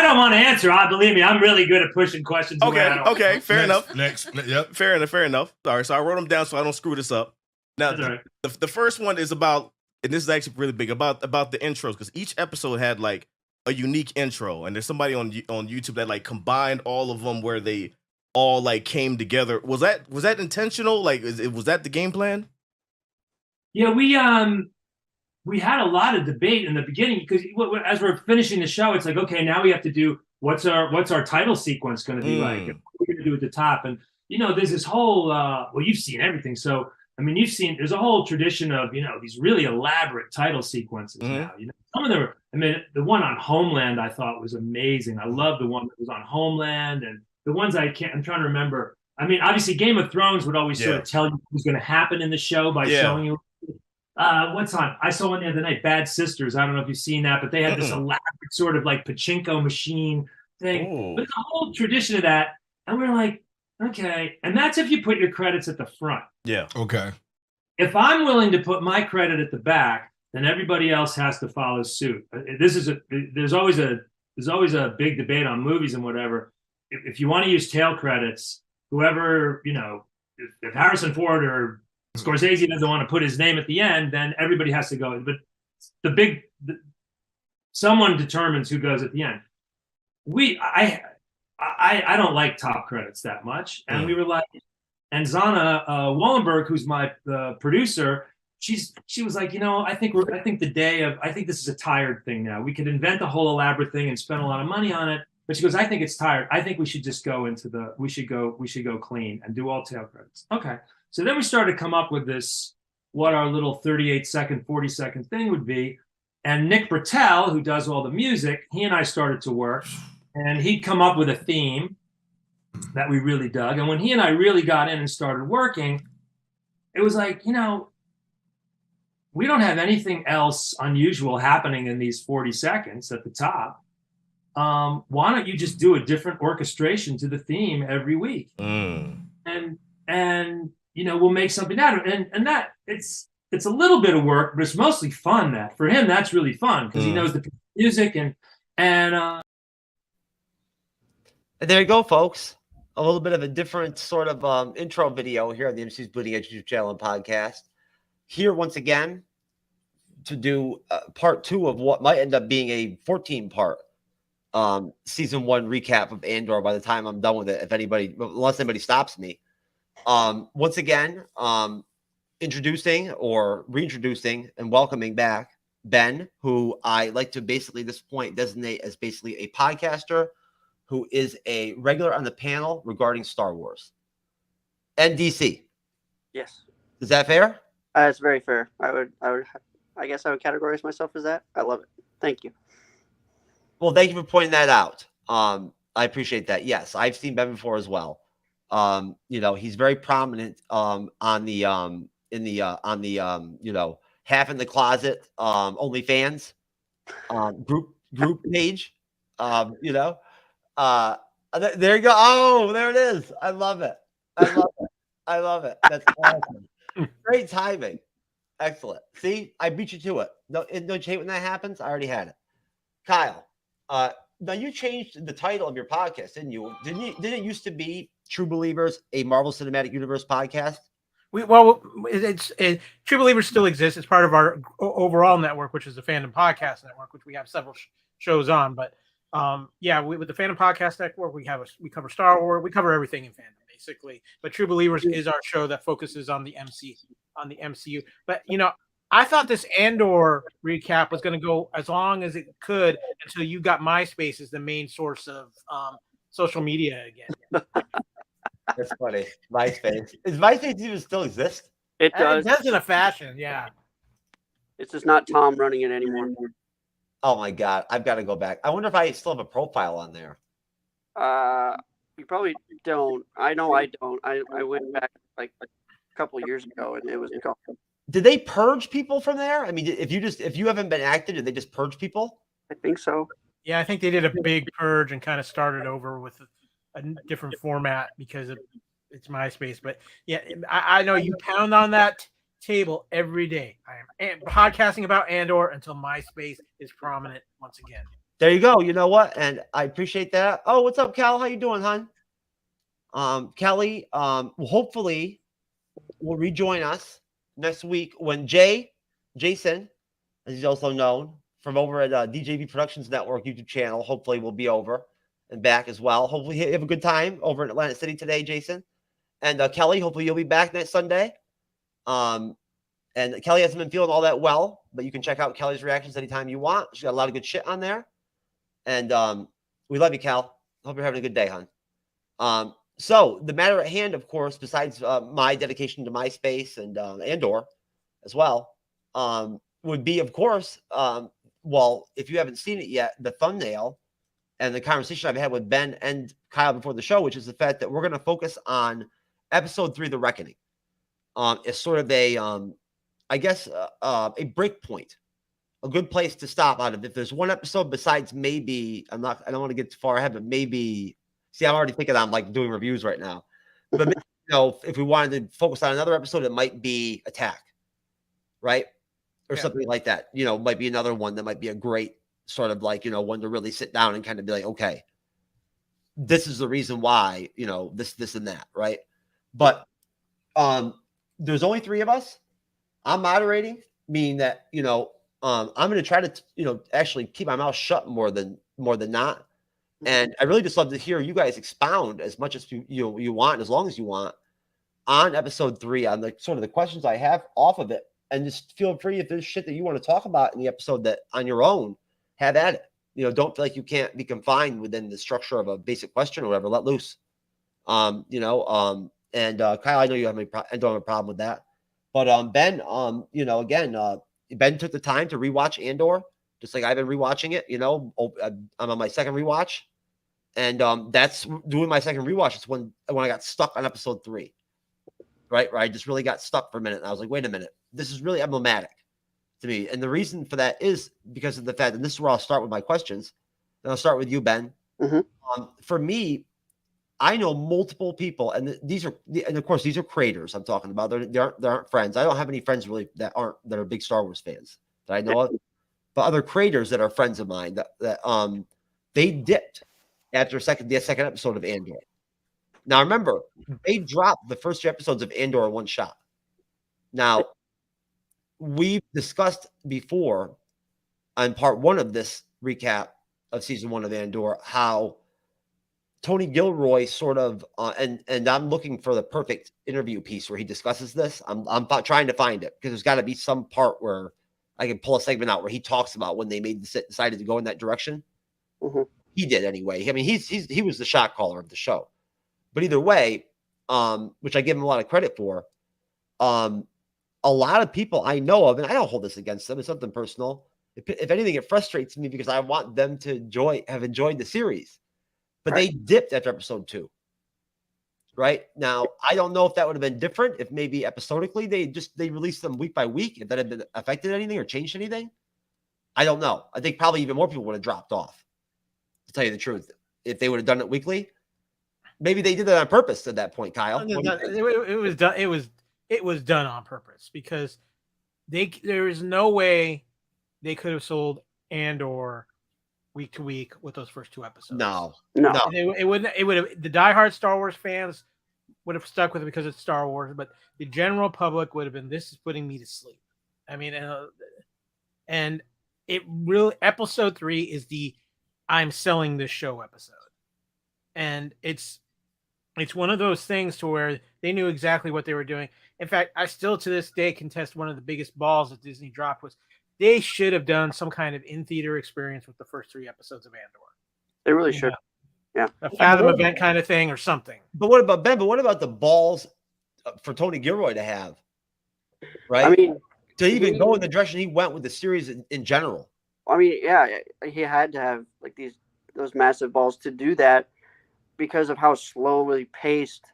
don't want to answer, believe me, I'm really good at pushing questions. Okay, fair enough. Yep. Fair enough. All right, so I wrote them down so I don't screw this up. Now, Right. the first one is about, and this is actually really big, about the intros, because each episode had like a unique intro, and there's somebody on YouTube that like combined all of them where they all like came together. Was that intentional? Like, was that the game plan? Yeah, we had a lot of debate in the beginning because as we're finishing the show, it's like, okay, now we have to do what's our title sequence going to be like? What we're going to do at the top, and there's this whole well, you've seen everything, so I mean, there's a whole tradition of these really elaborate title sequences now. Some of them are, I mean, the one on Homeland I thought was amazing. I love the one that was on Homeland, and the ones I'm trying to remember. I mean, obviously, Game of Thrones would always sort of tell you what was going to happen in the show by showing you. What's on? I saw one the other night, Bad Sisters. I don't know if you've seen that, but they had this elaborate sort of like pachinko machine thing. But the whole tradition of that, and we're like, okay. And that's if you put your credits at the front. Yeah. Okay. If I'm willing to put my credit at the back, then everybody else has to follow suit. There's always a big debate on movies and whatever. If you want to use tail credits, whoever, if Harrison Ford or Scorsese doesn't want to put his name at the end, then everybody has to go. But someone determines who goes at the end. I don't like top credits that much, and we were like, and Zana Wallenberg, who's my producer, she was like, I think this is a tired thing now. We could invent a whole elaborate thing and spend a lot of money on it, but she goes, I think it's tired. I think we should just go we should go clean and do all tail credits. Okay. So then we started to come up with what our little 38-second, 40-second thing would be. And Nick Britell, who does all the music, he and I started to work, and he'd come up with a theme that we really dug. And when he and I really got in and started working, it was like, we don't have anything else unusual happening in these 40 seconds at the top. Why don't you just do a different orchestration to the theme every week? And we'll make something out of it. And that it's a little bit of work, but it's mostly fun. That for him, that's really fun because he knows the music and there you go, folks. A little bit of a different sort of intro video here on the MC's Bleeding Edge YouTube channel and podcast. Here once again to do part 2 of what might end up being a 14-part season 1 recap of Andor by the time I'm done with it, unless anybody stops me. Once again, introducing or reintroducing and welcoming back Ben, who I like to basically at this point designate as basically a podcaster who is a regular on the panel regarding Star Wars and DC. Yes. Is that fair? It's very fair. I guess I would categorize myself as that. I love it. Thank you. Well, thank you for pointing that out. I appreciate that. Yes, I've seen Ben before as well. He's very prominent on the half in the closet OnlyFans group page. There you go. Oh, there it is. I love it. I love it. That's awesome. Great timing. Excellent. See, I beat you to it. No, don't you hate when that happens? I already had it. Kyle, now you changed the title of your podcast, didn't you? Didn't it used to be True Believers, a Marvel Cinematic Universe podcast? True Believers still exists. It's part of our overall network, which is the Fandom Podcast Network, which we have several shows on. But with the Fandom Podcast Network, we cover Star Wars, we cover everything in fandom basically. But True Believers is our show that focuses on the MCU. But I thought this Andor recap was going to go as long as it could until you got MySpace as the main source of social media again. That's funny. MySpace. Does MySpace even still exist? It does. It does in a fashion, yeah. It's just not Tom running it anymore. Oh my God. I've got to go back. I wonder if I still have a profile on there. You probably don't. I know I don't. I went back like a couple of years ago and it was gone. Did they purge people from there? I mean, if you haven't been active, did they just purge people? I think so. Yeah, I think they did a big purge and kind of started over with a different format because it's MySpace. But yeah, I know you pound on that table every day. I am podcasting about Andor until MySpace is prominent once again. There you go. You know what? And I appreciate that. Oh, what's up, Cal? How you doing, hon? Kelly, hopefully will rejoin us next week when Jason, as he's also known, from over at DJV Productions Network YouTube channel, hopefully will be over and back as well. Hopefully you have a good time over in Atlantic City today, Jason. And Kelly, hopefully you'll be back next Sunday. And Kelly hasn't been feeling all that well, but you can check out Kelly's reactions anytime you want. She's got a lot of good shit on there. And we love you, Cal. Hope you're having a good day, hon. So the matter at hand, of course, besides my dedication to MySpace and Andor as well, would be, of course, well, if you haven't seen it yet, the thumbnail and the conversation I've had with Ben and Kyle before the show, which is the fact that we're going to focus on episode 3, The Reckoning. It's sort of a, I guess, a break point, a good place to stop out of. If there's one episode besides maybe, I don't want to get too far ahead, but maybe, see, I'm already thinking I'm like doing reviews right now. But maybe, if we wanted to focus on another episode, it might be Attack, right? Or something like that. Might be another one that might be a great sort of like, one to really sit down and kind of be like, okay, this is the reason why, this and that, right? But there's only 3 of us. I'm moderating, meaning that, I'm going to try to, actually keep my mouth shut more than not. And I really just love to hear you guys expound as much as you want, as long as you want, on episode 3, on the sort of the questions I have off of it. And just feel free, if there's shit that you want to talk about in the episode that on your own, have at it. Don't feel like you can't be confined within the structure of a basic question or whatever. Let loose. And Kyle, I know you have I don't have a problem with that. But Ben, again, Ben took the time to rewatch Andor, just like I've been rewatching it. I'm on my second rewatch. And that's doing my second rewatch. It's when I got stuck on episode 3, right? Where I just really got stuck for a minute. And I was like, wait a minute, this is really emblematic to me. And the reason for that is because of the fact, and this is where I'll start with my questions. And I'll start with you, Ben. Mm-hmm. For me, I know multiple people, and of course, these are creators I'm talking about. They aren't friends. I don't have any friends really that are big Star Wars fans that I know of, but other creators that are friends of mine that they dipped after the second episode of Andor. Now, remember, they dropped the first 2 episodes of Andor in one shot. Now, we've discussed before on part 1 of this recap of season 1 of Andor how Tony Gilroy sort of, and I'm looking for the perfect interview piece where he discusses this. I'm trying to find it because there's got to be some part where I can pull a segment out where he talks about when they decided to go in that direction. Mm-hmm. He did anyway. I mean, he was the shot caller of the show. But either way, which I give him a lot of credit for, a lot of people I know of, and I don't hold this against them, it's something personal. If anything, it frustrates me because I want them to have enjoyed the series. But they dipped after episode 2. Right? Now, I don't know if that would have been different if maybe episodically they released them week by week, if that had been affected anything or changed anything. I don't know. I think probably even more people would have dropped off, to tell you the truth. If they would have done it weekly. Maybe they did that on purpose at that point, Kyle. It was done. It was done on purpose because there is no way they could have sold Andor week to week with those first 2 episodes. No. It would have. The diehard Star Wars fans would have stuck with it because it's Star Wars, but the general public would have been, this is putting me to sleep. I mean, and it really, episode 3 is the I'm selling this show episode, and it's one of those things to where they knew exactly what they were doing. In fact, I still to this day contest one of the biggest balls that Disney dropped was they should have done some kind of in-theater experience with the first 3 episodes of Andor. They really should. Yeah. A Fathom event kind of thing or something. But what about Ben? But what about the balls for Tony Gilroy to have? Right? I mean, to even go in the direction he went with the series in general. I mean, yeah, he had to have like those massive balls to do that because of how slowly paced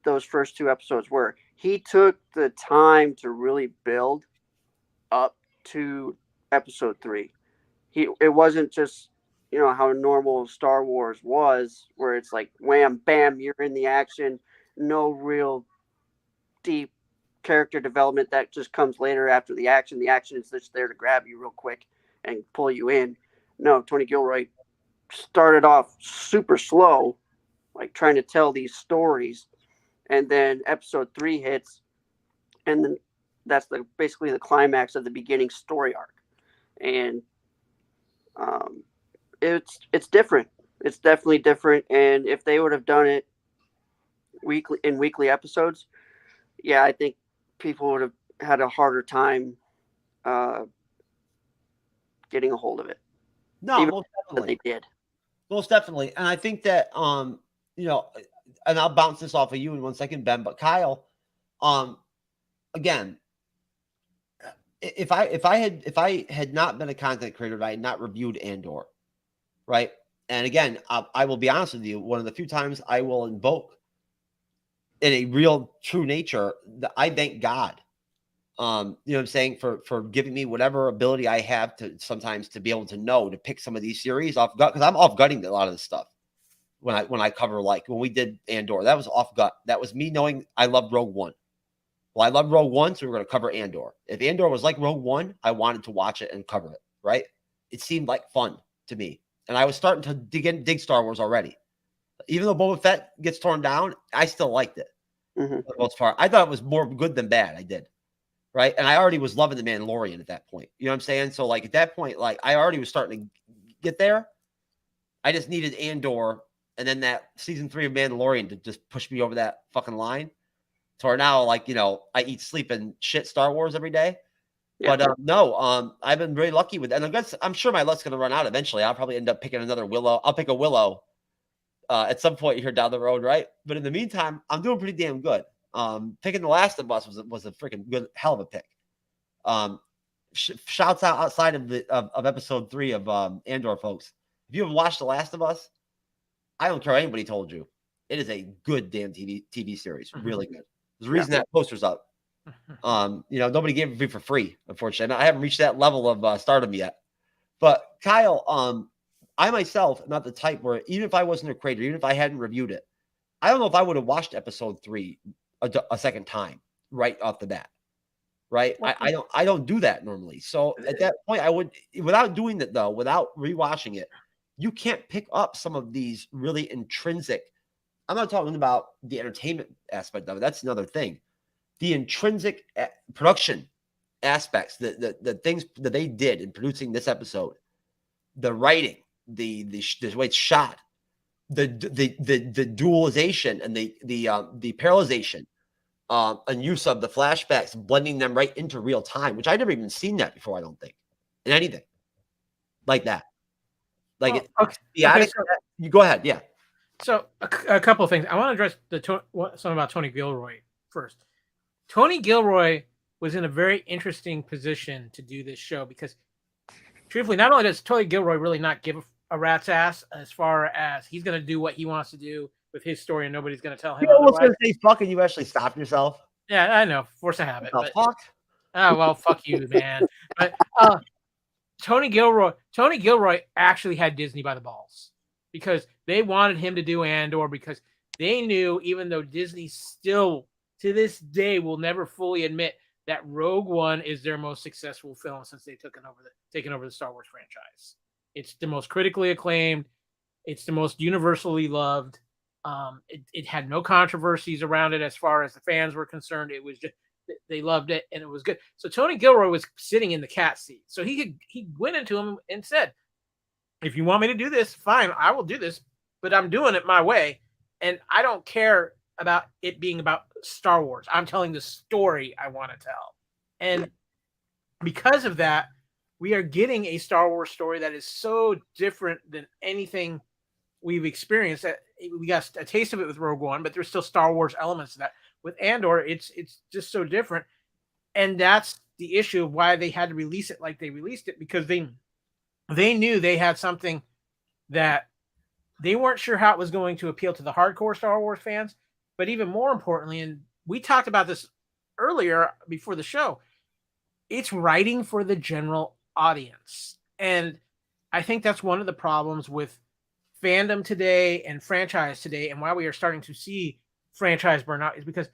those first 2 episodes were. He took the time to really build up to episode 3. It wasn't just, how normal Star Wars was, where it's like wham bam, you're in the action, no real deep character development that just comes later after the action. The action is just there to grab you real quick and pull you in. no, Tony Gilroy started off super slow, like trying to tell these stories, and then episode 3 hits, and then that's basically the climax of the beginning story arc, and it's different. It's definitely different, and if they would have done it weekly episodes, yeah, I think people would have had a harder time getting a hold of it. No, Even most definitely. They did. Most definitely. And I think that, you know, and I'll bounce this off of you in 1 second, Ben, but Kyle, again, if I had not been a content creator, I had not reviewed Andor, right? And again, I will be honest with you, one of the few times I will invoke in a real true nature that I thank God. You know what I'm saying, for giving me whatever ability I have to sometimes to be able to know to pick some of these series off gut, because I'm off gutting a lot of this stuff when I cover, like when we did Andor, that was off gut. That was me knowing I love Rogue One. Well, I love Rogue One, so we're going to cover Andor. If Andor was like Rogue One, I wanted to watch it and cover it, right? It seemed like fun to me. And I was starting to dig Star Wars already. Even though Boba Fett gets torn down, I still liked it. For the most part. I thought it was more good than bad. I did. Right. And I already was loving The Mandalorian at that point. You know what I'm saying? So, like, at that point, like, I already was starting to get there. I just needed Andor and then that season 3 of Mandalorian to just push me over that fucking line. So now, like, you know, I eat, sleep, and shit Star Wars every day. Yeah. But no, I've been really lucky with that. And I'm sure my luck's going to run out eventually. I'll probably end up picking another Willow. I'll pick a Willow at some point here down the road, right? But in the meantime, I'm doing pretty damn good. Picking The Last of Us was a freaking good, hell of a pick. Shouts out outside of episode 3 of Andor, folks. If you have watched The Last of Us, I don't care what anybody told you. It is a good damn TV series. Really good. There's a reason that poster's up. You know, nobody gave it for free, unfortunately. I haven't reached that level of stardom yet. But Kyle, I myself am not the type where, even if I wasn't a creator, even if I hadn't reviewed it, I don't know if I would have watched episode 3 a second time right off the bat. Right? I don't do that normally. So at that point, I would, without doing that though, without rewatching it, you can't pick up some of these really intrinsic. I'm not talking about the entertainment aspect of it. That's another thing. The intrinsic production aspects, the things that they did in producing this episode, the writing, the way it's shot, the dualization and the parallelization, and use of the flashbacks, blending them right into real time, which I've never even seen that before. I don't think in anything like that. Like you go ahead, yeah. So a couple of things. I want to address something about Tony Gilroy first. Tony Gilroy was in a very interesting position to do this show because, truthfully, not only does Tony Gilroy really not give a rat's ass as far as he's going to do what he wants to do with his story and nobody's going to tell him. You almost going to say fuck and you actually stopped yourself. Yeah, I know. Force a habit. But, fuck? Oh, well, fuck you, man. But Tony Gilroy actually had Disney by the balls because they wanted him to do Andor because they knew, even though Disney still to this day will never fully admit that Rogue One is their most successful film since they've taken over the Star Wars franchise. It's the most critically acclaimed. It's the most universally loved. It had no controversies around it as far as the fans were concerned. It was just they loved it and it was good. So Tony Gilroy was sitting in the cat seat. So he went into him and said, "If you want me to do this, fine, I will do this, but I'm doing it my way, and I don't care about it being about Star Wars. I'm telling the story I want to tell." And because of that, we are getting a Star Wars story that is so different than anything we've experienced. We got a taste of it with Rogue One, but there's still Star Wars elements to that. With Andor, it's just so different. And that's the issue of why they had to release it like they released it, because they knew they had something that they weren't sure how it was going to appeal to the hardcore Star Wars fans. But even more importantly, and we talked about this earlier before the show, it's writing for the general audience. And I think that's one of the problems with fandom today and franchise today, and why we are starting to see franchise burnout, is because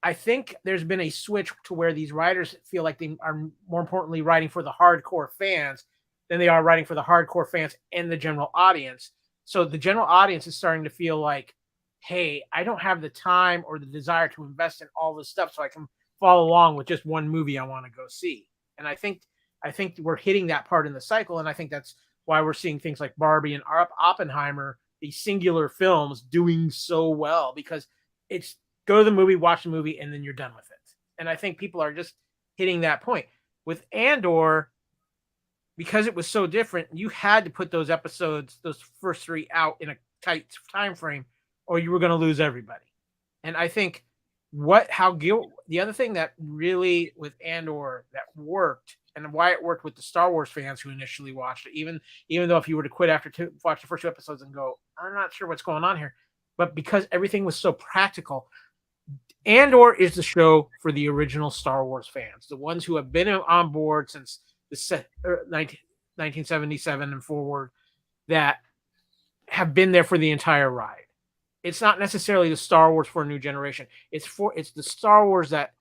I think there's been a switch to where these writers feel like they are more importantly writing for the hardcore fans than they are writing for the hardcore fans and the general audience. So the general audience is starting to feel like, hey, I don't have the time or the desire to invest in all this stuff, so I can follow along with just one movie I want to go see. And I think we're hitting that part in the cycle, and I think that's why we're seeing things like Barbie and Oppenheimer, these singular films, doing so well, because it's go to the movie, watch the movie, and then you're done with it. And I think people are just hitting that point. With Andor, because it was so different, you had to put those episodes, those first 3 out in a tight time frame, or you were going to lose everybody. And I think the other thing that really with Andor that worked, and why it worked with the Star Wars fans who initially watched it, even though if you were to quit after watch the first 2 episodes and go, I'm not sure what's going on here, but because everything was so practical, Andor is the show for the original Star Wars fans, the ones who have been on board since the 1977 and forward, that have been there for the entire ride. It's not necessarily the Star Wars for a new generation. It's the Star Wars that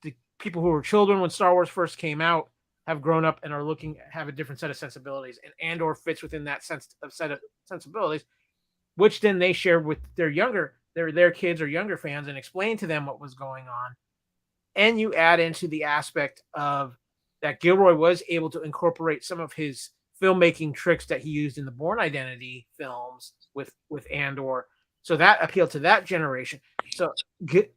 the people who were children when Star Wars first came out have grown up and have a different set of sensibilities. And Andor fits within that set of sensibilities, which then they shared with their kids or younger fans and explained to them what was going on. And you add into the aspect of that Gilroy was able to incorporate some of his filmmaking tricks that he used in the Bourne Identity films with Andor. So that appealed to that generation. So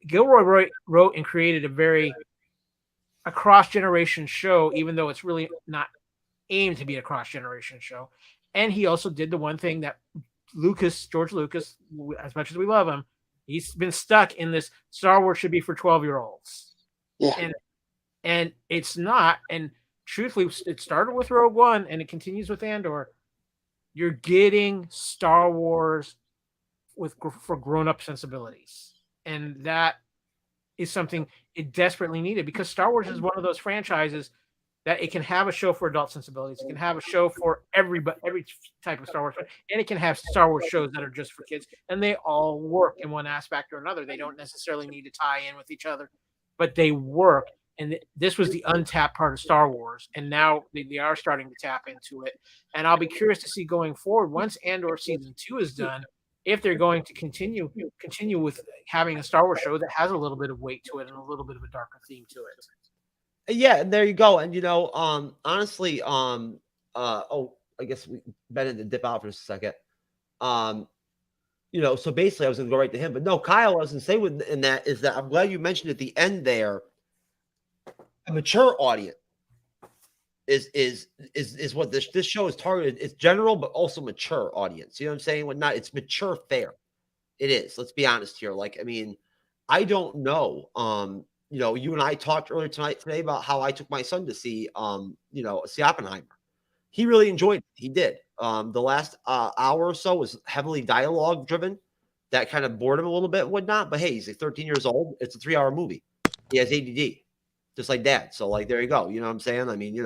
Gilroy wrote and created a cross-generation show, even though it's really not aimed to be a cross-generation show. And he also did the one thing that George Lucas, as much as we love him, he's been stuck in this Star Wars should be for 12-year-olds. Yeah. And it's not. And truthfully, it started with Rogue One and it continues with Andor. You're getting Star Wars for grown-up sensibilities. And that is something it desperately needed, because Star Wars is one of those franchises that it can have a show for adult sensibilities. It can have a show for every type of Star Wars, and it can have Star Wars shows that are just for kids, and they all work in one aspect or another. They don't necessarily need to tie in with each other, but they work. And this was the untapped part of Star Wars, and now they are starting to tap into it. And I'll be curious to see going forward, once Andor season 2 is done, if they're going to continue with having a Star Wars show that has a little bit of weight to it and a little bit of a darker theme to it. Yeah, and there you go. And honestly, I guess Ben had to dip out for a second. So basically I was gonna go right to him, but no, Kyle, I was gonna say in that is that I'm glad you mentioned at the end there, a mature audience is what this show is targeted. It's general, but also mature audience. You know what I'm saying? Whatnot. It's mature fare. It is. Let's be honest here. Like, I mean, I don't know. You and I talked earlier today about how I took my son to see Oppenheimer. He really enjoyed it. He did. The last hour or so was heavily dialogue driven. That kind of bored him a little bit and whatnot. But hey, he's like 13 years old. It's a 3-hour movie. He has ADD, just like Dad. So like, there you go. You know what I'm saying? I mean,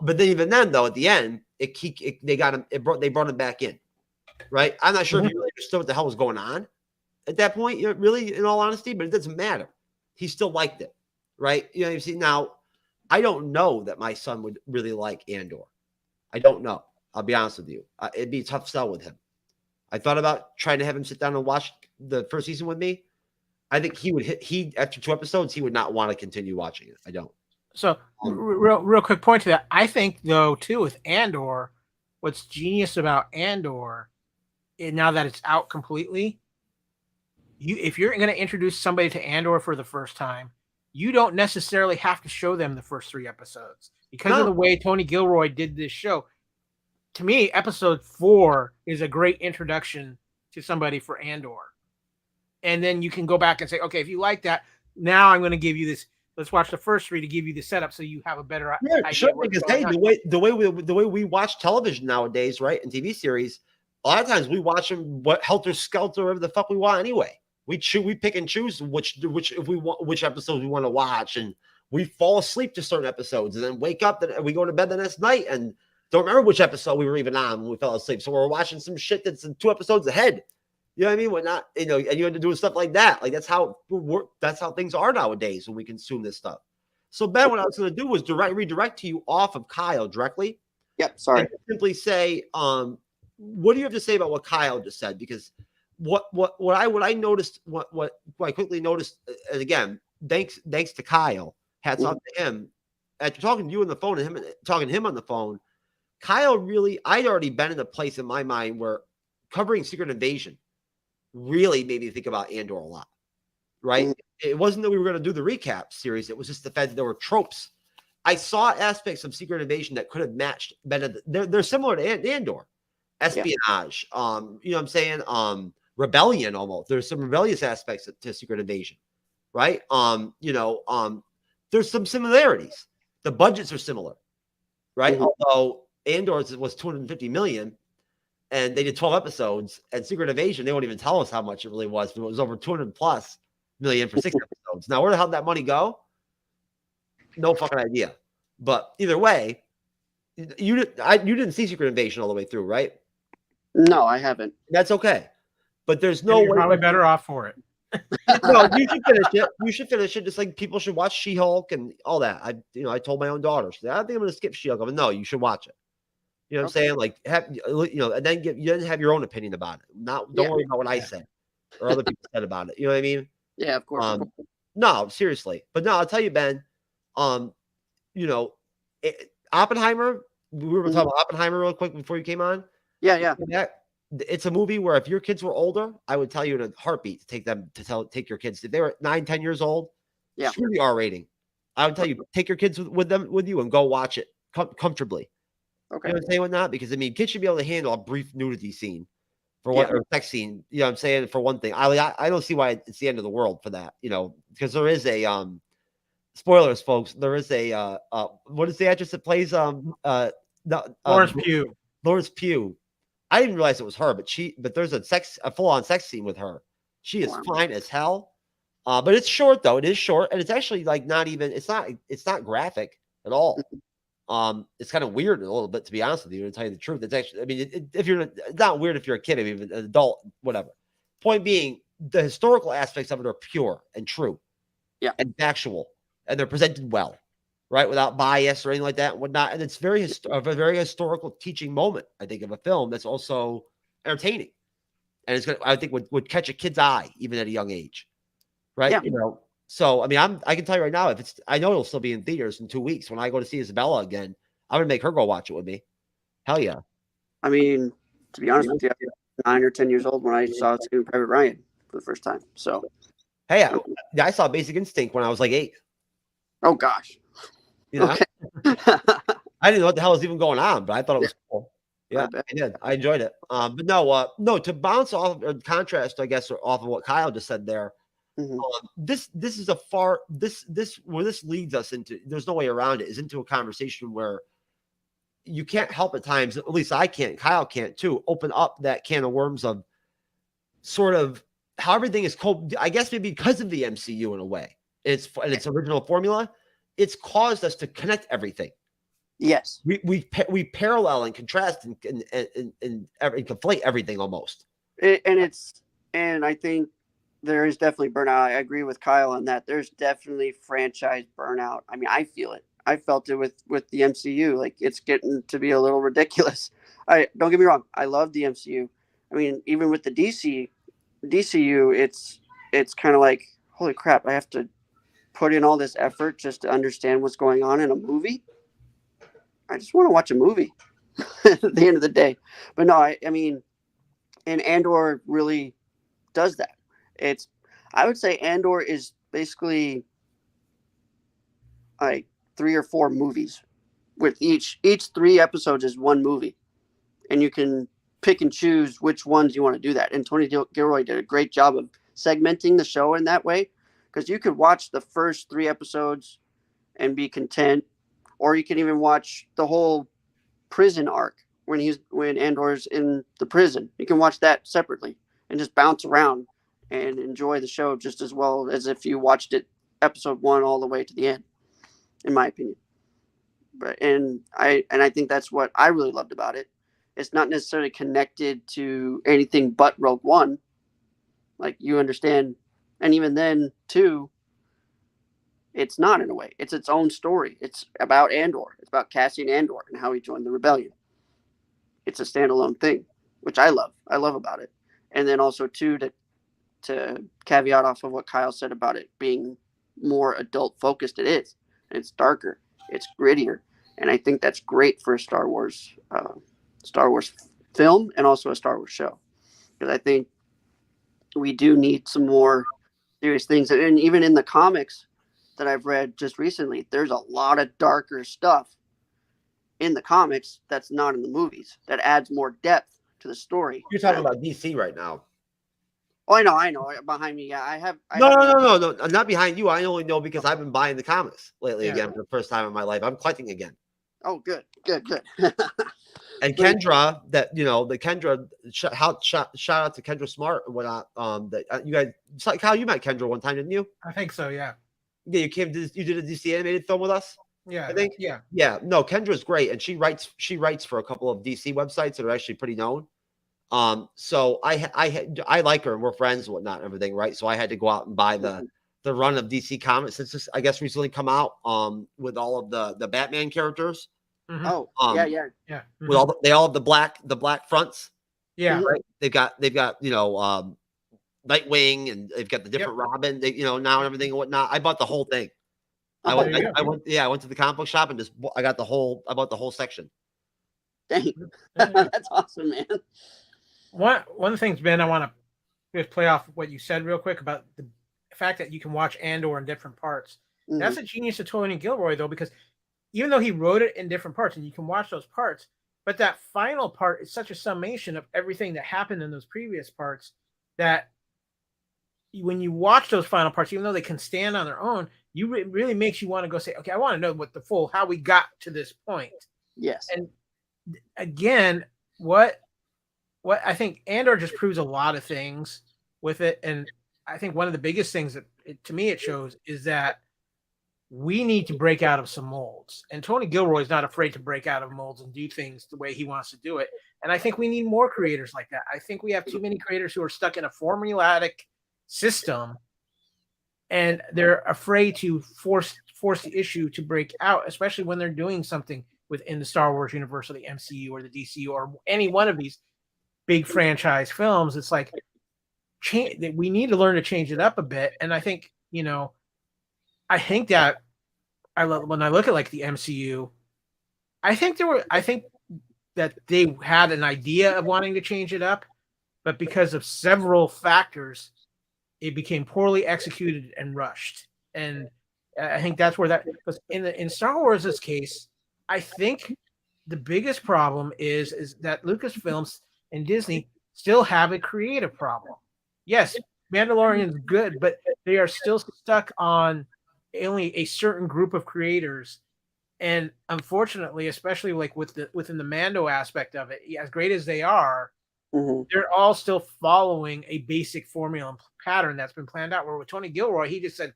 but then even then though, at the end, they brought him back in, right? I'm not sure if he really understood what the hell was going on at that point. Really, in all honesty, but it doesn't matter. He still liked it, right? You see, now I don't know that my son would really like Andor. I don't know. I'll be honest with you. It'd be a tough sell with him. I thought about trying to have him sit down and watch the first season with me. I think after 2 episodes, he would not want to continue watching it. I don't. So real quick point to that. I think though too with Andor, what's genius about Andor, now that it's out completely, if you're going to introduce somebody to Andor for the first time, you don't necessarily have to show them the first 3 episodes because of the way Tony Gilroy did this show. To me, episode 4 is a great introduction to somebody for Andor. And then you can go back and say, okay, if you like that, now I'm going to give you this. Let's watch the first 3 to give you the setup so you have a better idea. Sure, because hey, the way we watch television nowadays, right, and TV series, a lot of times we watch them helter skelter, whatever the fuck we want anyway. We pick and choose which episodes we want to watch, and we fall asleep to certain episodes, and then wake up and we go to bed the next night and don't remember which episode we were even on when we fell asleep. So we're watching some shit that's 2 episodes ahead. You know what I mean? We're not, and you have to do stuff like that. Like that's how things are nowadays when we consume this stuff. So Ben, what I was going to do was redirect to you off of Kyle directly Yep. Sorry. And simply say, what do you have to say about what Kyle just said? Because what I noticed, what I quickly noticed, and again, thanks to Kyle, hats off to him. After talking to you on the phone and talking to him on the phone, Kyle really, I'd already been in a place in my mind where covering Secret Invasion really made me think about Andor a lot. Right? It wasn't that we were going to do the recap series. It was just the fact that there were tropes. I saw aspects of Secret Invasion that could have matched. They're similar to Andor, espionage. You know what I'm saying? Rebellion almost. There's some rebellious aspects to Secret Invasion, right? There's some similarities. The budgets are similar, right? Although Andor's was 250 million, and they did 12 episodes, and Secret Invasion they won't even tell us how much it really was, but it was over 200 plus million for 6 episodes. Now, where the hell did that money go? No fucking idea. But either way, you didn't see Secret Invasion all the way through, right? No, I haven't. That's okay. But there's no You're way. probably better off for it. No, you should finish it. You should finish it, just like people should watch She-Hulk and all that. I told my own daughter, she said, I think I'm going to skip She-Hulk. I mean, no, you should watch it. You know what I'm saying? Like, and then you didn't have your own opinion about it. Don't worry about what I said or other people said about it. You know what I mean? Yeah, of course. No, seriously. But no, I'll tell you, Ben. Oppenheimer. We were talking about Oppenheimer real quick before you came on. Yeah. It's a movie where if your kids were older, I would tell you in a heartbeat to take your kids. If they were 9, 10 years old, screw the R rating. I would tell you take your kids with you and go watch it comfortably. Okay. You know what I'm saying with that? Because I mean, kids should be able to handle a brief nudity scene for one or sex scene. You know what I'm saying? For one thing, I don't see why it's the end of the world for that. Because there is a spoilers, folks. There is a what is the actress that plays Lawrence Pugh. Lawrence Pugh. I didn't realize it was her, but there's a full-on sex scene with her. She is fine as hell. But it's short though. It is short, and it's actually like it's not graphic at all. It's kind of weird a little bit, to be honest with you, to tell you the truth. It's actually, I mean, it's not weird if you're a kid, I mean, an adult, whatever. Point being, the historical aspects of it are pure and true, and factual, and they're presented well, right, without bias or anything like that and whatnot. And it's a very historical teaching moment, I think, of a film that's also entertaining, and it's I think would catch a kid's eye even at a young age, right? Yeah. So, I mean, I can tell you right now, I know it'll still be in theaters in 2 weeks. When I go to see Isabella again, I'm going to make her go watch it with me. Hell yeah. I mean, to be honest with you, I was 9 or 10 years old when I saw Saving Private Ryan for the first time. So, hey, I saw Basic Instinct when I was like 8. Oh, gosh. Okay. I didn't know what the hell was even going on, but I thought it was cool. Yeah, I did. I enjoyed it. But no, to bounce off or contrast, I guess, off of what Kyle just said there. This is where this leads us into, there's no way around it, is into a conversation where you can't help at times, at least I can't, Kyle can't too, open up that can of worms of sort of how everything is I guess maybe because of the MCU in a way. Its original formula, it's caused us to connect everything. Yes. We parallel and contrast and conflate everything almost. And I think there is definitely burnout. I agree with Kyle on that. There's definitely franchise burnout. I mean, I feel it. I felt it with the MCU. Like, it's getting to be a little ridiculous. Don't get me wrong. I love the MCU. I mean, even with the DCU, it's kind of like, holy crap, I have to put in all this effort just to understand what's going on in a movie. I just want to watch a movie at the end of the day. But no, I mean, and Andor really does that. I would say Andor is basically like 3 or 4 movies, with each 3 episodes is one movie, and you can pick and choose which ones you want to do that. And Tony Gilroy did a great job of segmenting the show in that way, because you could watch the first 3 episodes and be content, or you can even watch the whole prison arc when Andor's in the prison. You can watch that separately and just bounce around and enjoy the show just as well as if you watched it episode 1 all the way to the end, in my opinion. And I think that's what I really loved about it. It's not necessarily connected to anything but Rogue One. Like, you understand, and even then too, It's not, in a way. It's its own story. It's about Andor. It's about Cassian Andor and how he joined the rebellion. It's a standalone thing, which I love. I love about it. And then also too, to caveat off of what Kyle said about it being more adult focused, it is. And it's darker. It's grittier. And I think that's great for a Star Wars film and also a Star Wars show. Because I think we do need some more serious things. And even in the comics that I've read just recently, there's a lot of darker stuff in the comics that's not in the movies that adds more depth to the story. You're talking about DC right now. Oh, I know. Behind me, yeah, I have. No, not behind you. I only know because I've been buying the comics lately again for the first time in my life. I'm collecting again. Oh, good. And Kendra, the Kendra, shout out to Kendra Smart and whatnot. That you guys, Kyle, you met Kendra one time, didn't you? I think so. Yeah. Yeah, you did a DC animated film with us. Yeah, I think. Yeah. No, Kendra's great, and she writes for a couple of DC websites that are actually pretty known. So I like her, and we're friends and whatnot and everything, right? So I had to go out and buy the run of DC Comics. It's just, I guess, recently come out with all of the Batman characters. Mm-hmm. Oh, yeah. Mm-hmm. With they all have the black fronts. Yeah, right? They've got Nightwing, and they've got the different Robin. They now and everything and whatnot. I bought the whole thing. I went to the comic book shop and just I bought the whole section. Dang, that's awesome, man. One of the things, Ben, I want to just play off what you said real quick about the fact that you can watch Andor in different parts. Mm-hmm. That's a genius of Tony Gilroy, though, because even though he wrote it in different parts and you can watch those parts, but that final part is such a summation of everything that happened in those previous parts that when you watch those final parts, even though they can stand on their own, it really makes you want to go say, okay, I want to know how we got to this point. Yes. And again, what I think Andor just proves a lot of things with it. And I think one of the biggest things that to me it shows is that we need to break out of some molds. And Tony Gilroy is not afraid to break out of molds and do things the way he wants to do it. And I think we need more creators like that. I think we have too many creators who are stuck in a formulaic system and they're afraid to force the issue to break out, especially when they're doing something within the Star Wars universe or the MCU or the DCU or any one of these big franchise films. It's like we need to learn to change it up a bit. And I think, I think that when I look at like the MCU, I think that they had an idea of wanting to change it up, but because of several factors, it became poorly executed and rushed. And I think that's where that was in Star Wars' case. I think the biggest problem is that Lucasfilms and Disney still have a creative problem. Yes, Mandalorian is good, but they are still stuck on only a certain group of creators. And unfortunately, especially like within the Mando aspect of it, as great as they are, they're all still following a basic formula and pattern that's been planned out. Where with Tony Gilroy, he just said,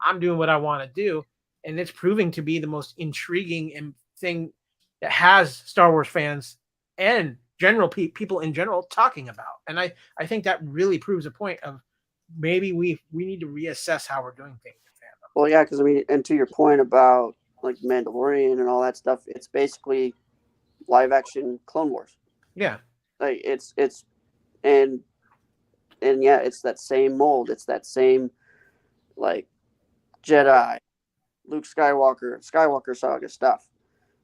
I'm doing what I want to do. And it's proving to be the most intriguing thing that has Star Wars fans and general people in general talking about. And I think that really proves a point of maybe we need to reassess how we're doing things in fandom. Well, yeah, because and to your point about like Mandalorian and all that stuff, it's basically live action Clone Wars. Yeah. Like it's and yeah, it's that same mold. It's that same like Jedi, Luke Skywalker saga stuff.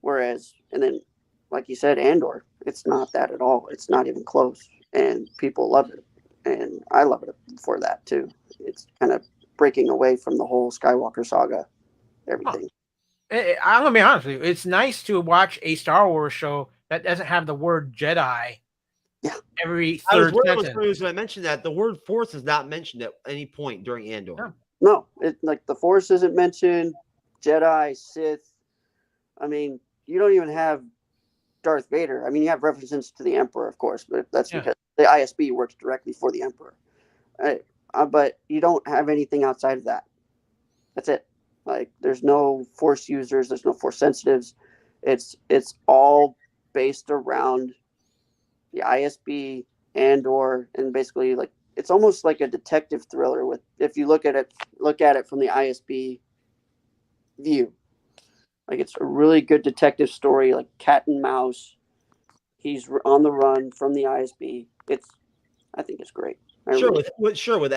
Whereas, and then like you said, Andor, it's not that at all. It's not even close. And people love it. And I love it for that too. It's kind of breaking away from the whole Skywalker saga, everything. I'm going to be honest with you. It's nice to watch a Star Wars show that doesn't have the word Jedi every third sentence. When I mentioned that, the word Force is not mentioned at any point during Andor. No, like the Force isn't mentioned, Jedi, Sith. I mean, you don't even have Darth Vader. I mean, you have references to the Emperor, of course, but that's because the ISB works directly for the Emperor. But you don't have anything outside of that. That's it. Like, there's no Force users. There's no Force sensitives. It's all based around the ISB, Andor, and basically like it's almost like a detective thriller. With if you look at it from the ISB view. Like, it's a really good detective story, like cat and mouse. He's on the run from the ISB. I think it's great. With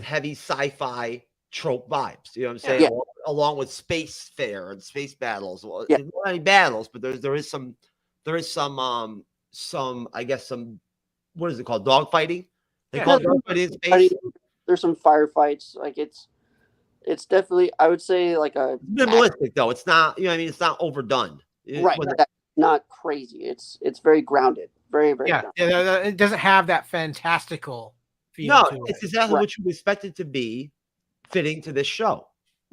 heavy sci-fi trope vibes. You know what I'm saying? Yeah. Along with space fair and space battles. Well, Yeah. not any battles, but there is some what is it called? Dogfighting? They call it dogfighting in space. There's some firefights. Like, it's definitely, I would say, like a minimalistic though. It's not, you know what I mean? It's not overdone. Right. That's not crazy. It's very grounded. Very, very grounded. Yeah, it doesn't have that fantastical feel. No, to it's it. exactly what you expect it to be, fitting to this show.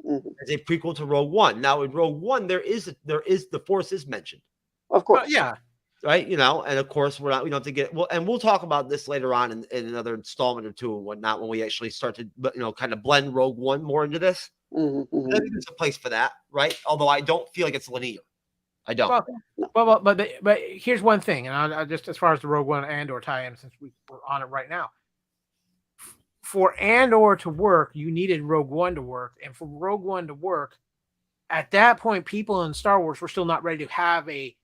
As a prequel to Rogue One. Now in Rogue One, there is the Force is mentioned. Of course. Yeah. Right, you know, and of course we don't have to get and we'll talk about this later on in another installment or two and whatnot when we actually start to kind of blend Rogue One more into this. I think there's a place for that, right? Although I don't feel like it's linear. I don't. But here's one thing, and I just as far as the Rogue One Andor tie-in, since we're on it right now, for Andor to work, you needed Rogue One to work, and for Rogue One to work, at that point, people in Star Wars were still not ready to have a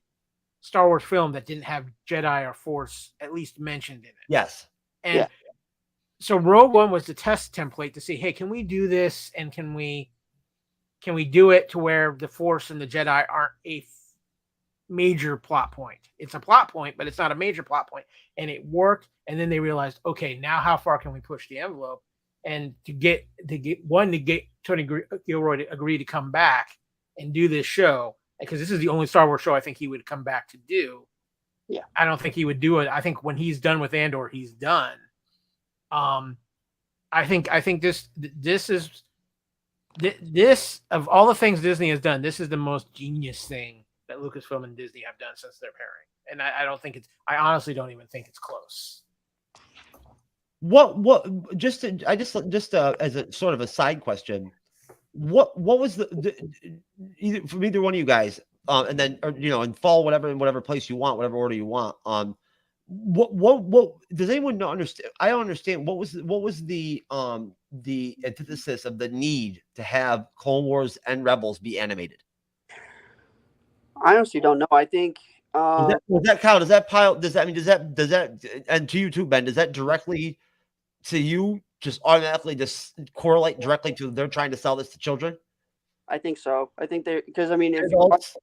Star Wars film that didn't have Jedi or Force at least mentioned in it. Yes. And so Rogue One was the test template to see, hey, can we do this, and can we do it to where the Force and the Jedi aren't a major plot point? It's a plot point, but it's not a major plot point. And it worked. And then they realized, okay, now how far can we push the envelope? And to get Tony Gilroy to agree to come back and do this show, because this is the only Star Wars show I think he would come back to do. Yeah. I don't think he would do it. I think when he's done with Andor, he's done. I think this of all the things Disney has done, this is the most genius thing that Lucasfilm and Disney have done since their pairing. And I honestly don't even think it's close. Just as a sort of a side question, what was either from either one of you guys, and then and fall in whatever place you want, whatever order you want. What does anyone not understand? I don't understand. What was the antithesis of the need to have Clone Wars and Rebels be animated? I honestly don't know. I think does that count? Does that and to you too, Ben, does that directly to you just automatically just correlate directly to they're trying to sell this to children? I think so. I think because I mean, if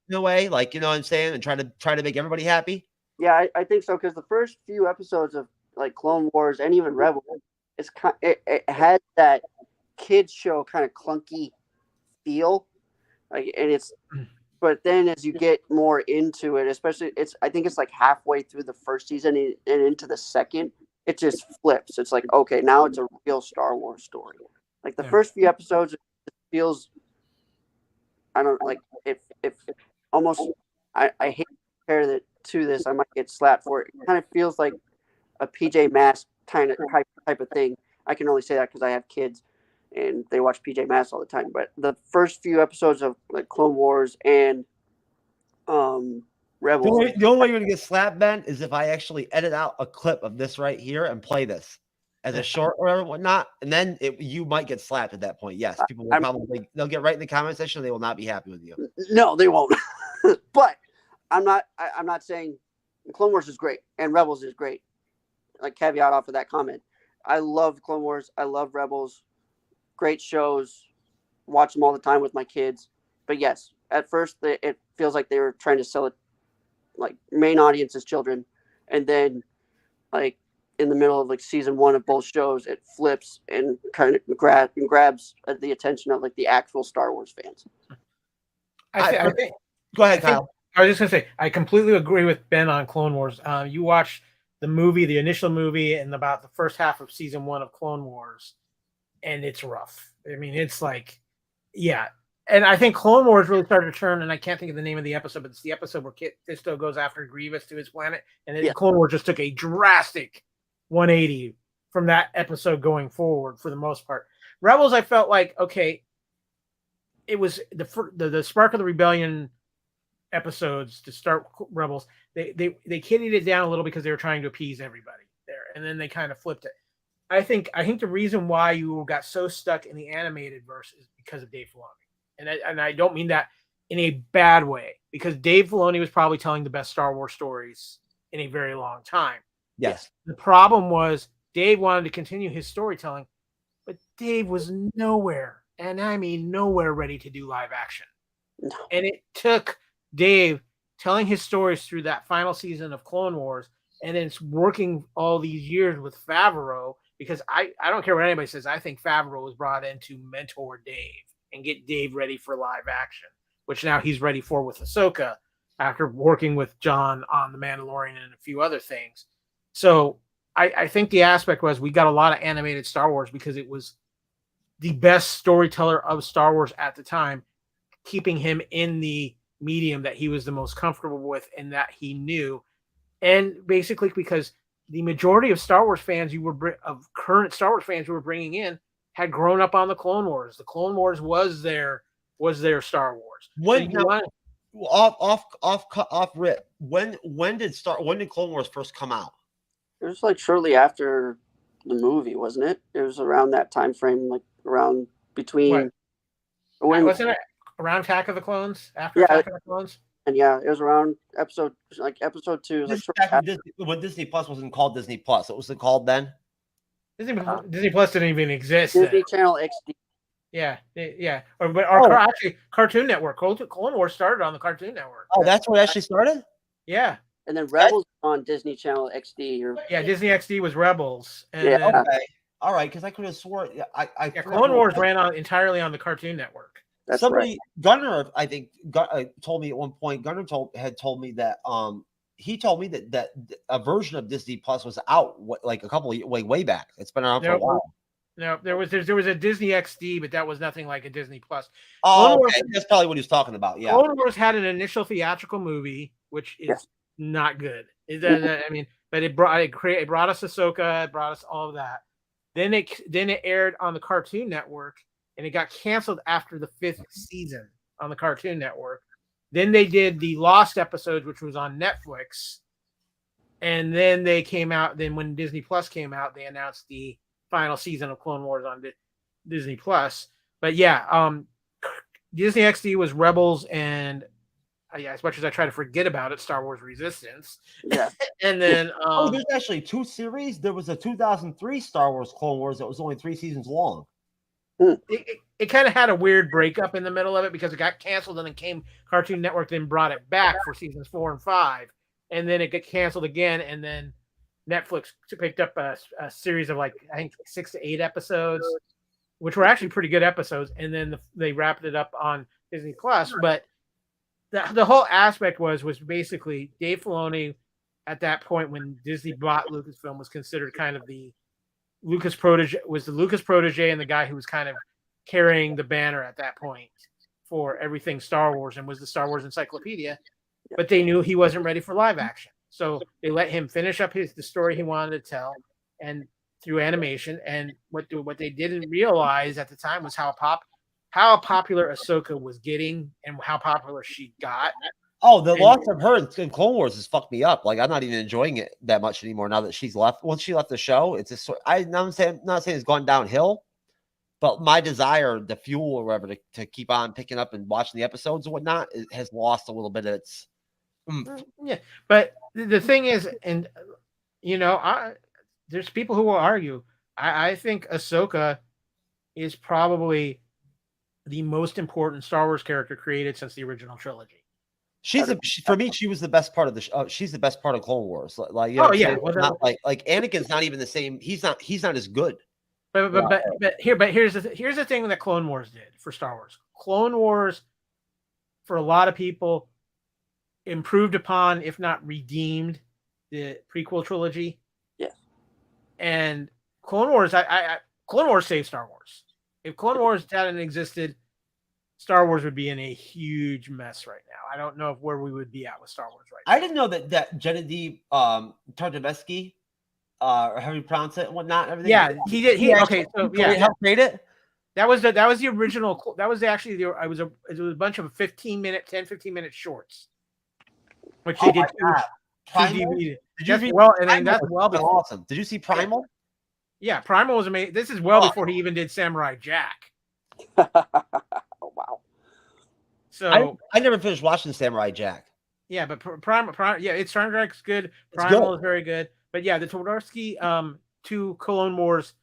in a way, like, you know what I'm saying, and try to make everybody happy. Yeah, I think so, because the first few episodes of like Clone Wars and even Rebels, it had that kids show kind of clunky feel, like, and but then as you get more into it, especially I think it's like halfway through the first season and into the second, it just flips. It's like, okay, now it's a real Star Wars story. Like the first few episodes, it feels, I don't like if almost I hate to compare that to this. I might get slapped for it. It kind of feels like a PJ Masks type of thing. I can only say that because I have kids and they watch PJ Masks all the time. But the first few episodes of like Clone Wars and Rebels. The only way you're gonna get slapped, Ben, is if I actually edit out a clip of this right here and play this as a short or whatnot, and then you might get slapped at that point. Yes, people will they'll get right in the comment section. They will not be happy with you. No, they won't. But I'm not saying Clone Wars is great and Rebels is great. Like, caveat off of that comment. I love Clone Wars. I love Rebels. Great shows. Watch them all the time with my kids. But yes, at first it feels like they were trying to sell it, like, main audience is children, and then like in the middle of like season 1 of both shows, it flips and kind of grabs the attention of like the actual Star Wars fans. I think. Go ahead, Kyle. I was just gonna say I completely agree with Ben on Clone Wars. You watch the initial movie, and about the first half of season 1 of Clone Wars, and it's rough. I mean, it's like, yeah. And I think Clone Wars really started to turn, and I can't think of the name of the episode, but it's the episode where Kit Fisto goes after Grievous to his planet, and then Clone Wars just took a drastic 180 from that episode going forward for the most part. Rebels, I felt like, okay, it was the Spark of the Rebellion episodes to start Rebels. They kidded it down a little because they were trying to appease everybody there, and then they kind of flipped it. I think the reason why you got so stuck in the animated verse is because of Dave Filoni. and I don't mean that in a bad way, because Dave Filoni was probably telling the best Star Wars stories in a very long time. Yes. The problem was Dave wanted to continue his storytelling, but Dave was nowhere, and I mean nowhere, ready to do live action. No. And it took Dave telling his stories through that final season of Clone Wars, and then it's working all these years with Favreau, because I don't care what anybody says. I think Favreau was brought in to mentor Dave and get Dave ready for live action, which now he's ready for with Ahsoka after working with John on The Mandalorian and a few other things. So I think the aspect was we got a lot of animated Star Wars because it was the best storyteller of Star Wars at the time, keeping him in the medium that he was the most comfortable with and that he knew. And basically because the majority of Star Wars fans of current Star Wars fans you were bringing in had grown up on the Clone Wars. The Clone Wars was their Star Wars. When off rip. When did Clone Wars first come out? It was like shortly after the movie, wasn't it? It was around that time frame, like around between. Wasn't it around Attack of the Clones? After Attack of the Clones? And yeah, it was around episode 2. When Disney Plus wasn't called Disney Plus, what was it called then? Disney Plus didn't even exist. Disney Channel XD. Yeah. Actually, Cartoon Network. Clone Wars started on the Cartoon Network. Oh, that's where it actually started? Yeah. And then Rebels on Disney Channel XD. Disney XD was Rebels. And yeah. Okay. All right, because I could have swore Clone Wars ran entirely on the Cartoon Network. That's somebody right. Gunnar, I think, told me at one point. Gunnar had told me that he told me that a version of Disney Plus was out like a couple of way back. It's been around for a while. No, there was a Disney XD, but that was nothing like a Disney Plus. Oh, okay. That's probably what he was talking about. Yeah, Clone Wars had an initial theatrical movie, which is not good. But it brought us Ahsoka, it brought us all of that. Then it aired on the Cartoon Network, and it got canceled after the 5th season on the Cartoon Network. Then they did the Lost episodes, which was on Netflix, and then they came out. Then when Disney Plus came out, they announced the final season of Clone Wars on Disney Plus. But yeah, Disney XD was Rebels and as much as I try to forget about it, Star Wars Resistance. Yeah. And then there's actually 2 series. There was a 2003 Star Wars Clone Wars that was only 3 seasons long. It kind of had a weird breakup in the middle of it because it got canceled and then came Cartoon Network, then brought it back for seasons 4 and 5, and then it got canceled again, and then Netflix picked up a series of I think 6 to 8 episodes, which were actually pretty good episodes, and then they wrapped it up on Disney Plus. But the whole aspect was basically Dave Filoni at that point when Disney bought Lucasfilm was considered kind of the Lucas protege and the guy who was kind of carrying the banner at that point for everything Star Wars and was the Star Wars encyclopedia, but they knew he wasn't ready for live action. So they let him finish up the story he wanted to tell and through animation. And what they didn't realize at the time was how popular Ahsoka was getting and how popular she got. Oh, the loss of her in Clone Wars has fucked me up. Like, I'm not even enjoying it that much anymore now that she's left. Once she left the show, it's just I'm not saying it's gone downhill, but my desire, the fuel or whatever, to keep on picking up and watching the episodes and whatnot, it has lost a little bit of its. Yeah, but the thing is, and there's people who will argue. I think Ahsoka is probably the most important Star Wars character created since the original trilogy. For me, she was the best part of the show. She's the best part of Clone Wars. Not like Anakin's not even the same. He's not as good. But here's the thing that Clone Wars did for Star Wars. Clone Wars, for a lot of people, improved upon, if not redeemed, the prequel trilogy. Yes. And Clone Wars, Clone Wars saved Star Wars. If Clone Wars hadn't existed, Star Wars would be in a huge mess right now. I don't know where we would be at with Star Wars right now. I didn't know that Gennady Tartakovsky, or how do you pronounce it and whatnot, everything. Yeah, he did. He helped create it. That was the original. That was actually it was a bunch of 10-15-minute shorts, which they did. Primal? Did you see? Well, and then that's well before. Awesome. Did you see Primal? Yeah, Primal was amazing. This is well before he even did Samurai Jack. Oh wow! So I never finished watching Samurai Jack. yeah, but Prime, yeah, it's Star Trek's good. It's Primal good. is very good. But yeah, the Todarsky 2 Clone Wars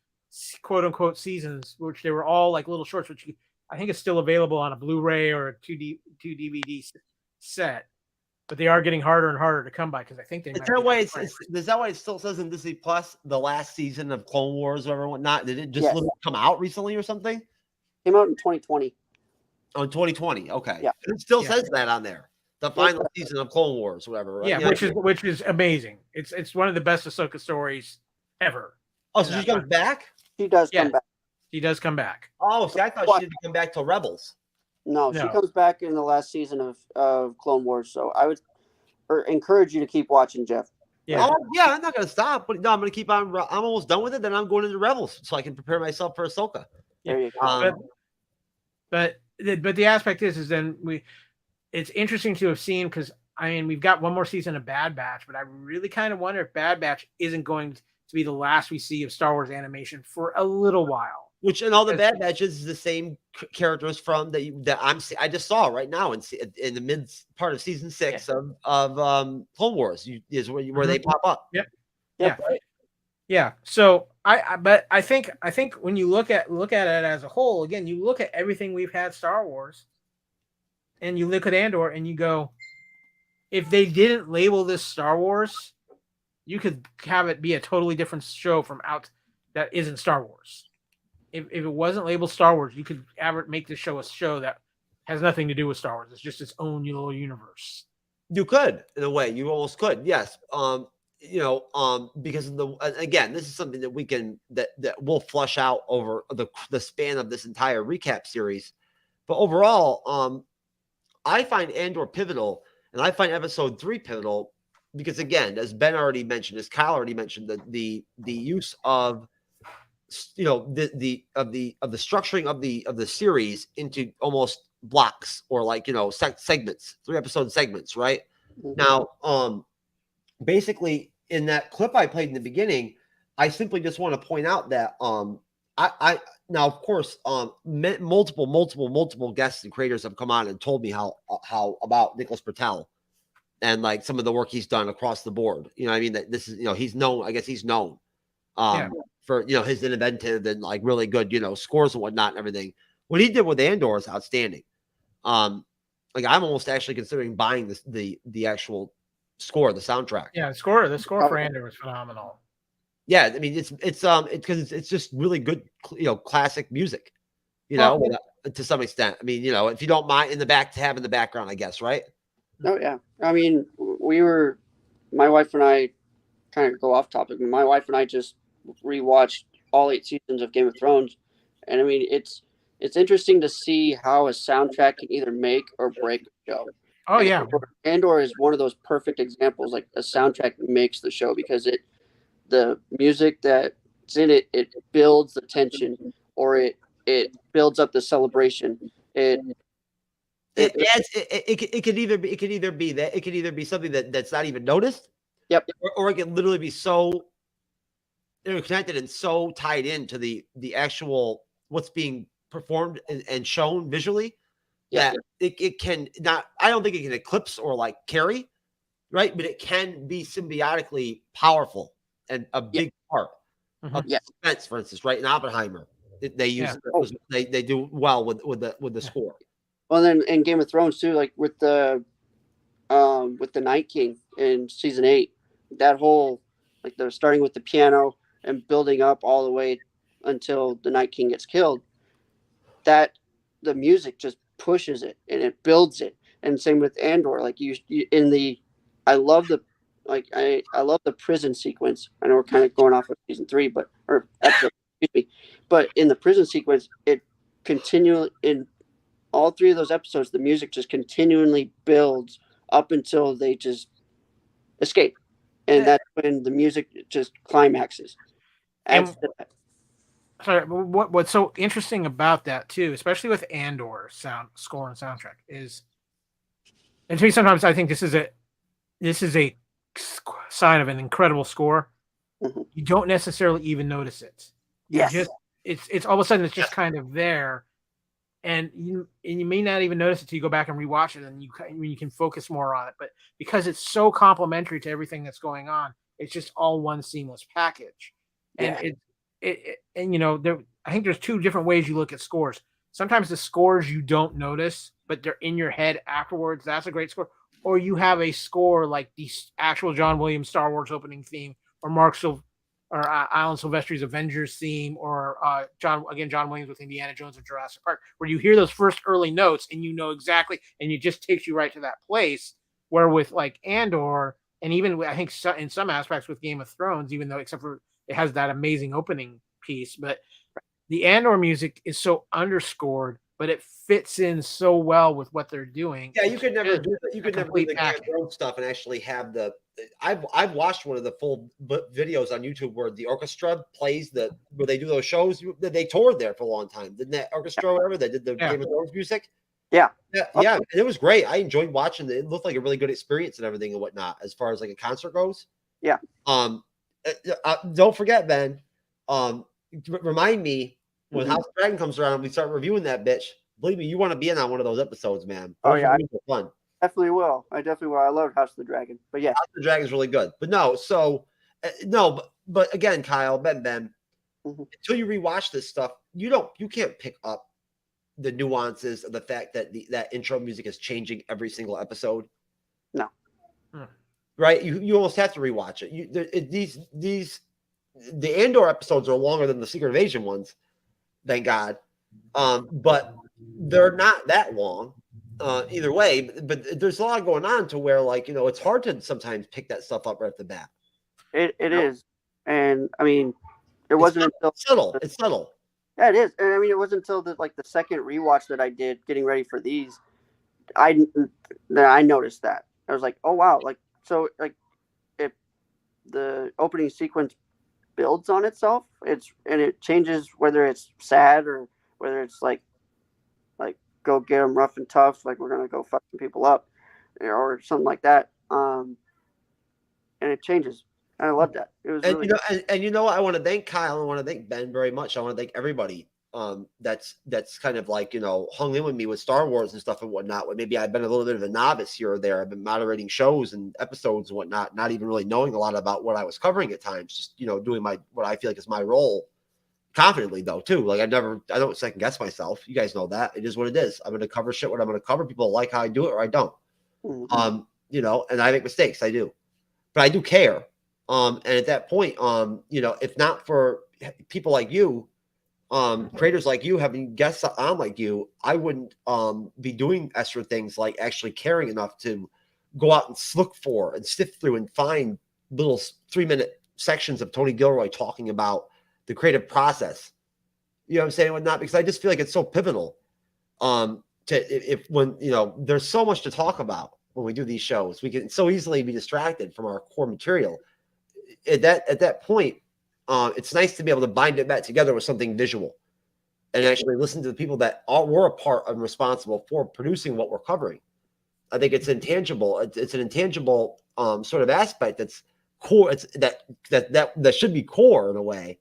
quote unquote seasons, which they were all like little shorts, which I think is still available on a Blu-ray or a 2 DVD set. But they are getting harder and harder to come by because I think they. Is that why is that why it still says in Disney Plus the last season of Clone Wars or whatnot? Did it just literally come out recently or something? Came out in 2020. Oh, in 2020. Okay. Yeah. It still says that on there. The final season of Clone Wars, whatever. Right? Yeah, which is amazing. It's one of the best Ahsoka stories ever. Oh, so she comes back? She does come back. She does come back. Oh, see, I thought she didn't come back till Rebels. No, she comes back in the last season of Clone Wars. So I would encourage you to keep watching, Jeff. Yeah. Oh, yeah, I'm not going to stop. But no, I'm going to keep on. I'm almost done with it. Then I'm going into Rebels so I can prepare myself for Ahsoka. There you go. But the aspect is then it's interesting to have seen because I mean we've got one more season of Bad Batch, but I really kind of wonder if Bad Batch isn't going to be the last we see of Star Wars animation for a little while. Which in all the Bad Batches is the same characters from I just saw right now in the mid part of season 6 of Clone Wars is where they pop up. Yep. Yeah. Yeah. So but I think when you look at it as a whole, again, you look at everything we've had Star Wars, and you look at Andor, and you go, if they didn't label this Star Wars, you could have it be a totally different show from out that isn't Star Wars. If it wasn't labeled Star Wars, you could make this show a show that has nothing to do with Star Wars. It's just its own little universe. You could, in a way, you almost could, yes. Because again, this is something that we can that we'll flush out over the span of this entire recap series. But overall, I find Andor pivotal, and I find episode 3 pivotal because, again, as Ben already mentioned, as Kyle already mentioned, the use of the structuring of the series into almost blocks or segments, 3-episode segments, right? Mm-hmm. Now, basically, in that clip I played in the beginning, I simply just want to point out that I now, of course, multiple guests and creators have come on and told me how about Nicholas Bertel and like some of the work he's done across the board. You know what I mean? That this is, he's known, I guess he's known for, his inventive and like really good, scores and whatnot and everything. What he did with Andor is outstanding. Like I'm almost actually considering buying the actual score, the soundtrack. Yeah, the score for Andor was phenomenal. Yeah, I mean it's because it's just really good, classic music, to some extent. I mean, if you don't mind to have in the background, I guess, right? Oh yeah, I mean, my wife and I, kind of go off topic. My wife and I just rewatched all 8 seasons of Game of Thrones, and I mean, it's interesting to see how a soundtrack can either make or break a show. Oh yeah, Andor is one of those perfect examples. Like a soundtrack makes the show because the music that's in it builds the tension, or it builds up the celebration. It could either be something that's not even noticed. Yep. Or it can literally be so connected and so tied into the actual what's being performed and shown visually. Yeah, it can not. I don't think it can eclipse or like carry, right? But it can be symbiotically powerful and a big part of defense, for instance, right? In Oppenheimer, they use they do well with the score. Well, then in Game of Thrones too, like with the Night King in season 8, that whole like they're starting with the piano and building up all the way until the Night King gets killed. That the music just pushes it and it builds it, and same with Andor. Like I love the prison sequence. I know we're kind of going off of season 3, or episode, excuse me, but in the prison sequence, it continually in all 3 of those episodes, the music just continually builds up until they just escape, and that's when the music just climaxes. Sorry, what's so interesting about that too, especially with Andor score and soundtrack, is, and to me sometimes I think this is a sign of an incredible score. Mm-hmm. You don't necessarily even notice it. It's all of a sudden it's just kind of there, and you may not even notice it till you go back and rewatch it, and you can focus more on it. But because it's so complementary to everything that's going on, it's just all one seamless package. And I think there's two different ways you look at scores. Sometimes the scores you don't notice, but they're in your head afterwards. That's a great score. Or you have a score like the actual John Williams Star Wars opening theme, or Alan Silvestri's Avengers theme, or John Williams with Indiana Jones or Jurassic Park, where you hear those first early notes and you know exactly, and it just takes you right to that place. Where with like Andor, and even I think in some aspects with Game of Thrones, even though except for it has that amazing opening piece, but the Andor music is so underscored, but it fits in so well with what they're doing. Yeah, you could never do the Game of Thrones stuff and actually have the. I've watched one of the full videos on YouTube where the orchestra plays where they do those shows. They toured there for a long time, didn't that orchestra or whatever? They did the Game of Thrones music. Yeah. And it was great. I enjoyed watching it. It looked like a really good experience and everything and whatnot as far as like a concert goes. Yeah. Don't forget, Ben. Remind me when House of Dragon comes around, we start reviewing that bitch. Believe me, you want to be in on one of those episodes, man. Oh yeah, fun. Definitely will. I definitely will. I love House of the Dragon, but yeah, House of the Dragon is really good. But no, but again, Kyle, Ben, until you rewatch this stuff, you can't pick up the nuances of the fact that that intro music is changing every single episode. No. Right? You almost have to rewatch it. The Andor episodes are longer than the Secret Invasion ones, thank God. But they're not that long either way. But there's a lot going on to where, like, it's hard to sometimes pick that stuff up right off the bat. It is. And I mean, it wasn't until subtle. It's subtle. Yeah, it is. And I mean, it wasn't until the second rewatch that I did getting ready for these, I noticed that. I was like, oh wow, if the opening sequence builds on itself, it changes whether it's sad or whether it's like go get them rough and tough, like we're gonna go fuck some people up, or something like that. And it changes. And I love that. It was really I want to thank Kyle. I want to thank Ben very much. I want to thank everybody that's kind of like hung in with me with Star Wars and stuff and whatnot. Maybe I've been a little bit of a novice here or there. I've been moderating shows and episodes and whatnot, not even really knowing a lot about what I was covering at times. Just doing what I feel like is my role confidently, though, too. Like I don't second guess myself. You guys know that. It is what it is. I'm going to cover shit what I'm going to cover. People like how I do it or I don't. And I make mistakes. I do, but I do care. And at that point, if not for people like you, creators like you, having guests on like you, I wouldn't be doing extra things like actually caring enough to go out and look for and sift through and find little 3-minute sections of Tony Gilroy talking about the creative process. You know what I'm saying? Whatnot, because I just feel like it's so pivotal. There's so much to talk about when we do these shows, we can so easily be distracted from our core material. At that point, it's nice to be able to bind it back together with something visual and actually listen to the people that were a part and responsible for producing what we're covering. I think it's intangible. It's an intangible sort of aspect that's core. It's that should be core in a way.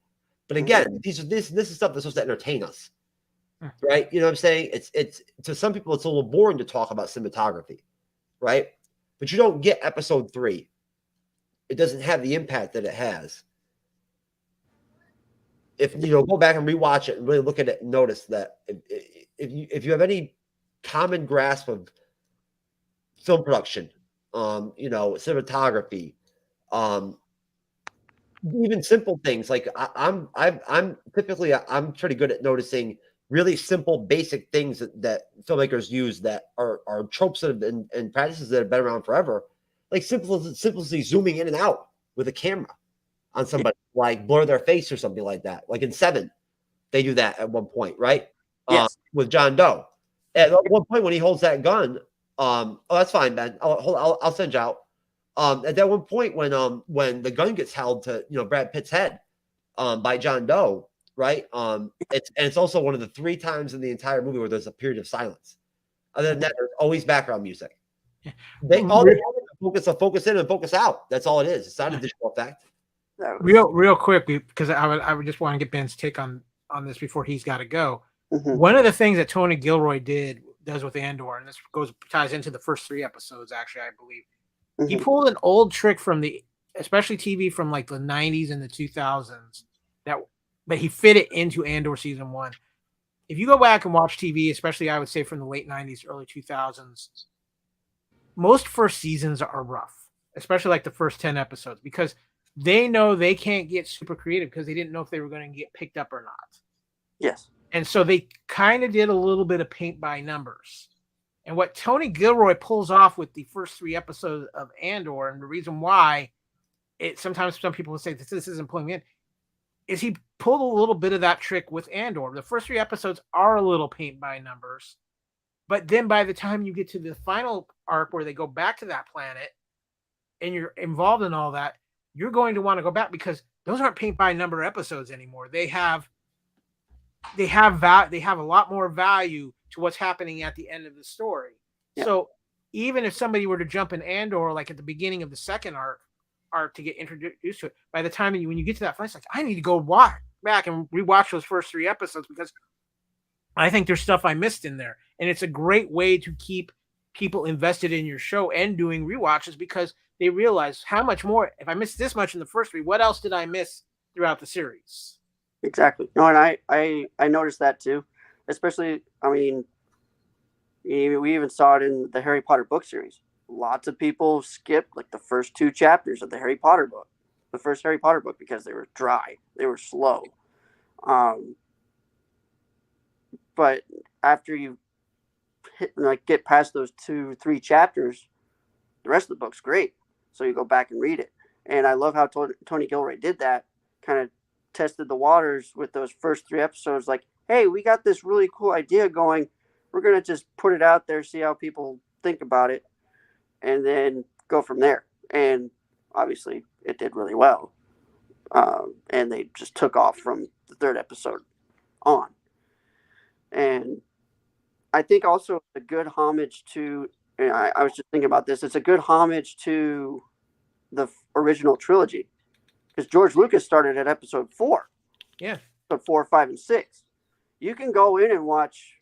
But again, this is stuff that's supposed to entertain us, right? You know what I'm saying? It's to some people it's a little boring to talk about cinematography, right? But you don't get episode 3. It doesn't have the impact that it has. If go back and rewatch it and really look at it and notice that if you have any common grasp of film production, cinematography, even simple things like I'm pretty good at noticing really simple, basic things that filmmakers use that are tropes and practices that have been around forever. Like simply zooming in and out with a camera on somebody, like blur their face or something like that. Like in 7, they do that at one point, right? Yes. With John Doe. At one point when he holds that gun, that's fine, Ben. I'll send you out. At that one point when the gun gets held to Brad Pitt's head by John Doe, right? It's also one of the 3 times in the entire movie where there's a period of silence. Other than that, there's always background music. They focus in and focus out. That's all it is. It's not a digital effect. Real quick, because I would just want to get Ben's take on this before he's got to go. One of the things that Tony Gilroy does with Andor, and this ties into the first 3 episodes, actually, I believe. He pulled an old trick from especially TV from like the 90s and the 2000s, but he fit it into Andor season 1. If you go back and watch TV, especially I would say from the late 90s, early 2000s, most first seasons are rough, especially like the first 10 episodes, because they know they can't get super creative because they didn't know if they were going to get picked up or not. Yes. And so they kind of did a little bit of paint by numbers. And what Tony Gilroy pulls off with the first 3 episodes of Andor, and the reason why sometimes some people will say this isn't pulling me in, is he pulled a little bit of that trick with Andor. The first 3 episodes are a little paint by numbers, but then by the time you get to the final arc where they go back to that planet and you're involved in all that, you're going to want to go back because those aren't paint by number episodes anymore. They have a lot more value to what's happening at the end of the story. Yeah. So even if somebody were to jump in Andor, like at the beginning of the second arc to get introduced to it, by the time when you get to that place, like I need to go back and rewatch those first 3 episodes because I think there's stuff I missed in there. And it's a great way to keep people invested in your show and doing rewatches because they realize how much more, if I missed this much in the first 3, what else did I miss throughout the series? Exactly. No, and I noticed that too. Especially, I mean, we even saw it in the Harry Potter book series. Lots of people skipped like the first 2 chapters of the Harry Potter book, the first Harry Potter book, because they were dry, they were slow. But after you get past those 2-3 chapters, the rest of the book's great. So you go back and read it. And I love how Tony Gilroy did that, kind of tested the waters with those first 3 episodes. Like, hey, we got this really cool idea going. We're going to just put it out there, see how people think about it, and then go from there. And obviously it did really well. And they just took off from the 3rd episode on. And I think also a good homage to, and I was just thinking about this, it's a good homage to the original trilogy. Because George Lucas started at episode 4. Yeah. Episode 4, 5, and 6. You can go in and watch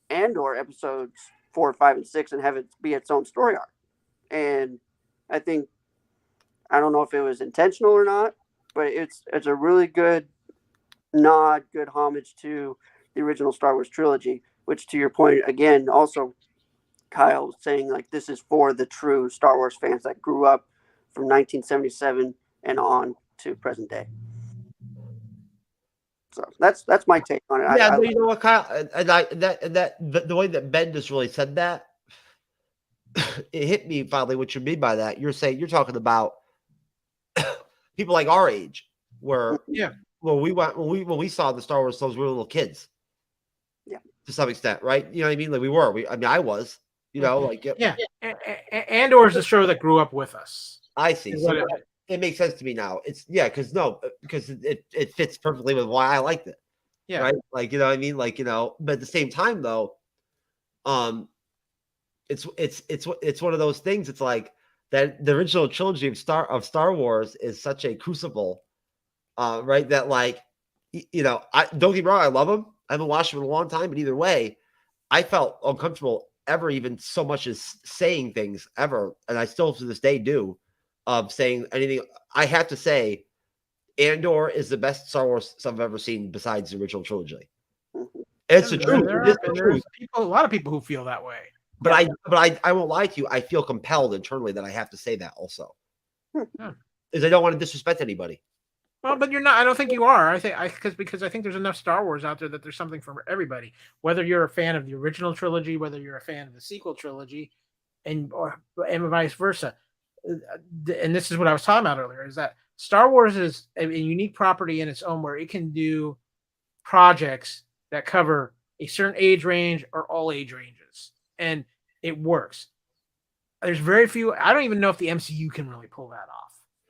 Andor episodes 4, 5, and 6 and have it be its own story arc. And I don't know if it was intentional or not, but it's a really good nod, good homage to the original Star Wars trilogy, which to your point, again, also Kyle was saying, like, this is for the true Star Wars fans that grew up from 1977 and on to present day. So that's my take on it. Yeah, you know what, Kyle, and the way that Ben just really said that, it hit me finally. What you mean by that? You're talking about people like our age, where when we saw the Star Wars films, we were little kids. Yeah, to some extent, right? You know what I mean? Like I was. You know, like Andor is a show that grew up with us. I see. So it makes sense to me now. It's because it fits perfectly with why I liked it. Yeah. Right. Like, you know what I mean? Like, you know, but at the same time though, it's one of those things. It's like that the original trilogy of Star Wars is such a crucible, right? That, like, you know, I don't get me wrong, I love them. I haven't watched them in a long time, but either way, I felt uncomfortable ever even so much as saying things ever, and I still to this day do, of saying anything. I have to say, Andor is the best Star Wars stuff I've ever seen besides the original trilogy. It's the truth. There's a lot of people who feel that way. But I won't lie to you. I feel compelled internally that I have to say that also, because I don't want to disrespect anybody. Well, but you're not. I don't think you are. Because I think there's enough Star Wars out there that there's something for everybody. Whether you're a fan of the original trilogy, whether you're a fan of the sequel trilogy, and vice versa. And this is what I was talking about earlier: is that Star Wars is a unique property in its own, where it can do projects that cover a certain age range or all age ranges, and it works. There's very few. I don't even know if the MCU can really pull that off.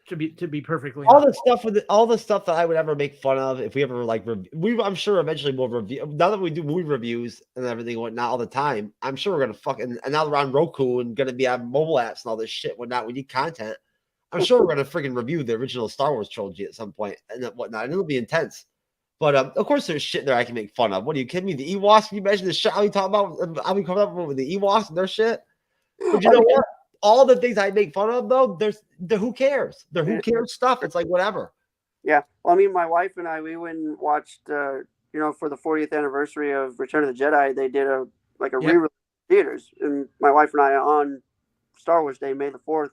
To be perfectly honest. All the stuff that I would ever make fun of if we ever I'm sure eventually we'll review. Now that we do movie reviews and everything whatnot all the time, I'm sure we're gonna and now we're on Roku and gonna be on mobile apps and all this shit whatnot. We need content. I'm sure we're gonna freaking review the original Star Wars trilogy at some point and whatnot, and it'll be intense. But of course, there's shit there I can make fun of. What are you kidding me? The Ewoks? Can you imagine the shit I'll be talking about? I'll be coming up with the Ewoks and their shit. But you know what? All the things I make fun of, though, the who cares? The who cares stuff. It's like whatever. Yeah. Well, I mean, my wife and I, we went and watched, for the 40th anniversary of Return of the Jedi, they did a re-release in theaters. And my wife and I, on Star Wars Day, May the 4th,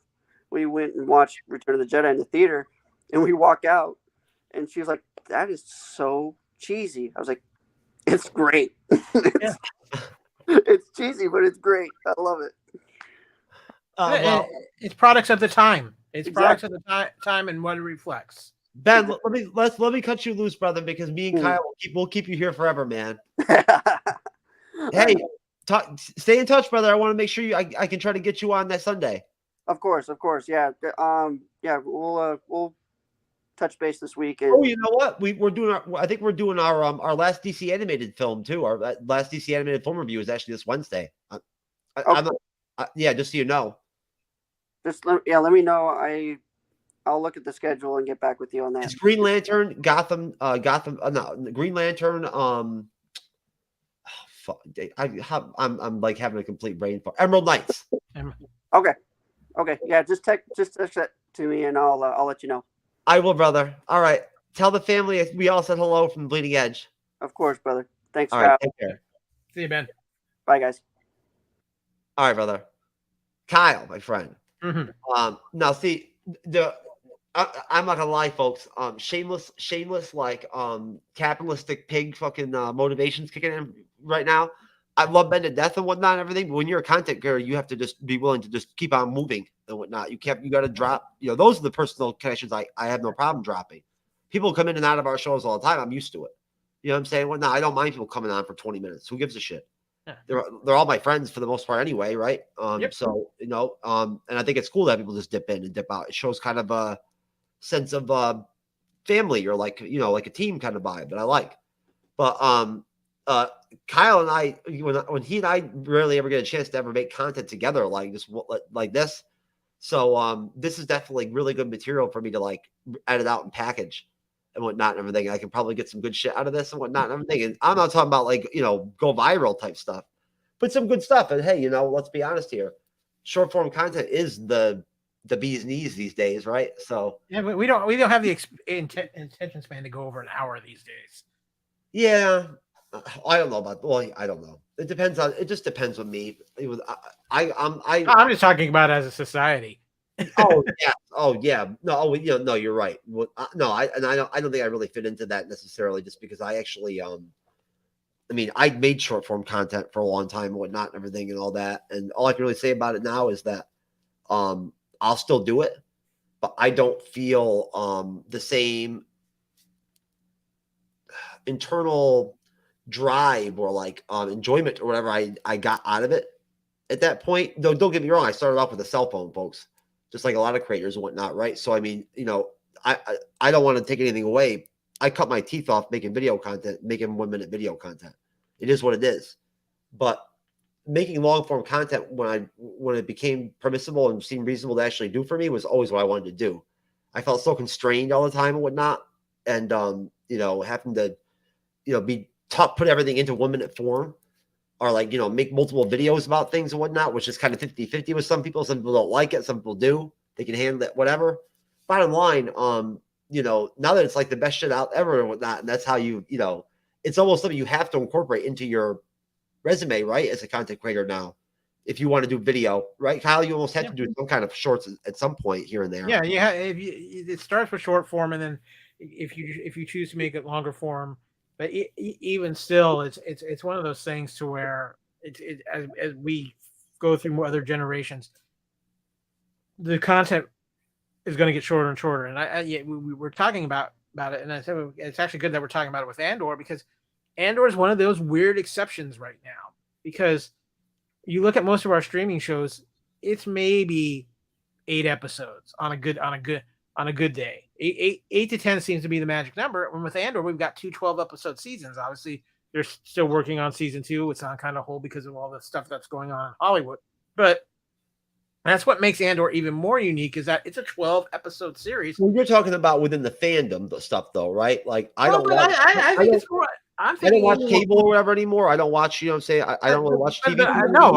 we went and watched Return of the Jedi in the theater. And we walk out, and she was like, "That is so cheesy." I was like, "It's great." It's cheesy, but it's great. I love it. Well, it's products of the time. It's products of the time and what it reflects. Ben, let me cut you loose, brother, because me and Kyle will keep you here forever, man. Hey, stay in touch, brother. I want to make sure I can try to get you on that Sunday. Of course, yeah. We'll touch base this week. And... Oh, you know what? We're doing our last DC animated film too. Our last DC animated film review is actually this Wednesday. Just so you know. Let me know. I'll look at the schedule and get back with you on that. It's Green Lantern, Gotham. Green Lantern. I'm like having a complete brain fart. Emerald Knights. Okay. Yeah, just text that to me, and I'll let you know. I will, brother. All right. Tell the family we all said hello from the Bleeding Edge. Of course, brother. Thanks. All right. Take care. See you, Ben. Bye, guys. All right, brother. Kyle, my friend. Mm-hmm. Now, see, I'm not gonna lie, folks. Shameless, like capitalistic pig fucking motivations kicking in right now. I love Ben to death and whatnot and everything, but when you're a content creator, you have to just be willing to just keep on moving and whatnot. You got to drop. Those are the personal connections I have no problem dropping. People come in and out of our shows all the time. I'm used to it. You know what I'm saying? Well, no, I don't mind people coming on for 20 minutes. Who gives a shit? Yeah. They're all my friends for the most part anyway, right? So and I think it's cool that people just dip in and dip out. It shows kind of a sense of family or like a team kind of vibe that I like. But Kyle and I, when he and I rarely ever get a chance to ever make content together like this. So this is definitely really good material for me to like edit out and package and whatnot and everything. I can probably get some good shit out of this and whatnot and everything. And I'm not talking about like, go viral type stuff, but some good stuff. And hey, let's be honest here. Short form content is the bee's knees these days, right? So yeah, but we don't have the intention span to go over an hour these days. Yeah. I don't know about. Well, I don't know. It just depends on me. I'm just talking about as a society. Oh yeah. No, you're right. I don't think I really fit into that necessarily, just because I actually I made short form content for a long time and whatnot and everything and all that. And all I can really say about it now is that I'll still do it, but I don't feel the same internal drive or like enjoyment or whatever I got out of it at that point. Though, don't get me wrong, I started off with a cell phone, folks, just like a lot of creators and whatnot, right? So I don't want to take anything away. I cut my teeth off making video content, making 1 minute video content. It is what it is. But making long form content when it became permissible and seemed reasonable to actually do for me was always what I wanted to do. I felt so constrained all the time and whatnot, and having to be taught, put everything into 1 minute form, or like, make multiple videos about things and whatnot, which is kind of 50-50 with some people. Some people don't like it. Some people do. They can handle it, whatever. Bottom line, now that it's like the best shit out ever and whatnot, and that's how it's almost something you have to incorporate into your resume, right? As a content creator now, if you want to do video, right, Kyle, you almost have to do some kind of shorts at some point here and there. Yeah. It starts with short form, and then if you choose to make it longer form. But even still, it's one of those things to where as we go through more other generations, the content is going to get shorter and shorter. And we were talking about it, and I said it's actually good that we're talking about it with Andor, because Andor is one of those weird exceptions right now. Because you look at most of our streaming shows, it's maybe 8 episodes on a good day. 8 to 10 seems to be the magic number. And with Andor, we've got 2 12-episode seasons. Obviously, they're still working on season 2. It's on kind of hold because of all the stuff that's going on in Hollywood. But And that's what makes Andor even more unique, is that it's a 12-episode series. Well, you're talking about within the fandom the stuff, though, right? Like I Well, don't but watch. I think it's more. I don't watch cable or whatever anymore. I don't watch. You know what I'm saying? I don't really watch TV. No,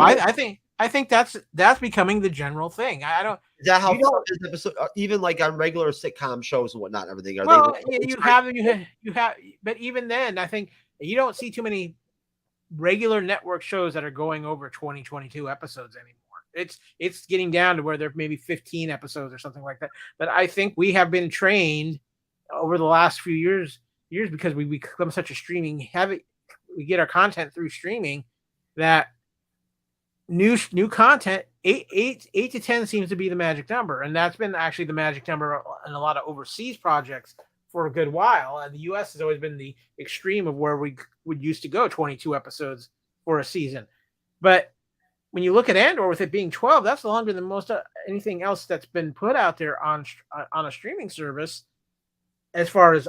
I think that's becoming the general thing. I don't. Is that how you don't- this episode, even like on regular sitcom shows and whatnot, everything? Are Well, they? you have, but even then, I think you don't see too many regular network shows that are going over 20, 22 episodes anymore. It's getting down to where there may be 15 episodes or something like that. But I think we have been trained over the last few years because we become such a streaming heavy, we get our content through streaming, that new content, 8 to 10 seems to be the magic number. And that's been actually the magic number in a lot of overseas projects for a good while. And the US has always been the extreme of where we would used to go 22 episodes for a season. But when you look at Andor, with it being 12, that's longer than most anything else that's been put out there on a streaming service as far as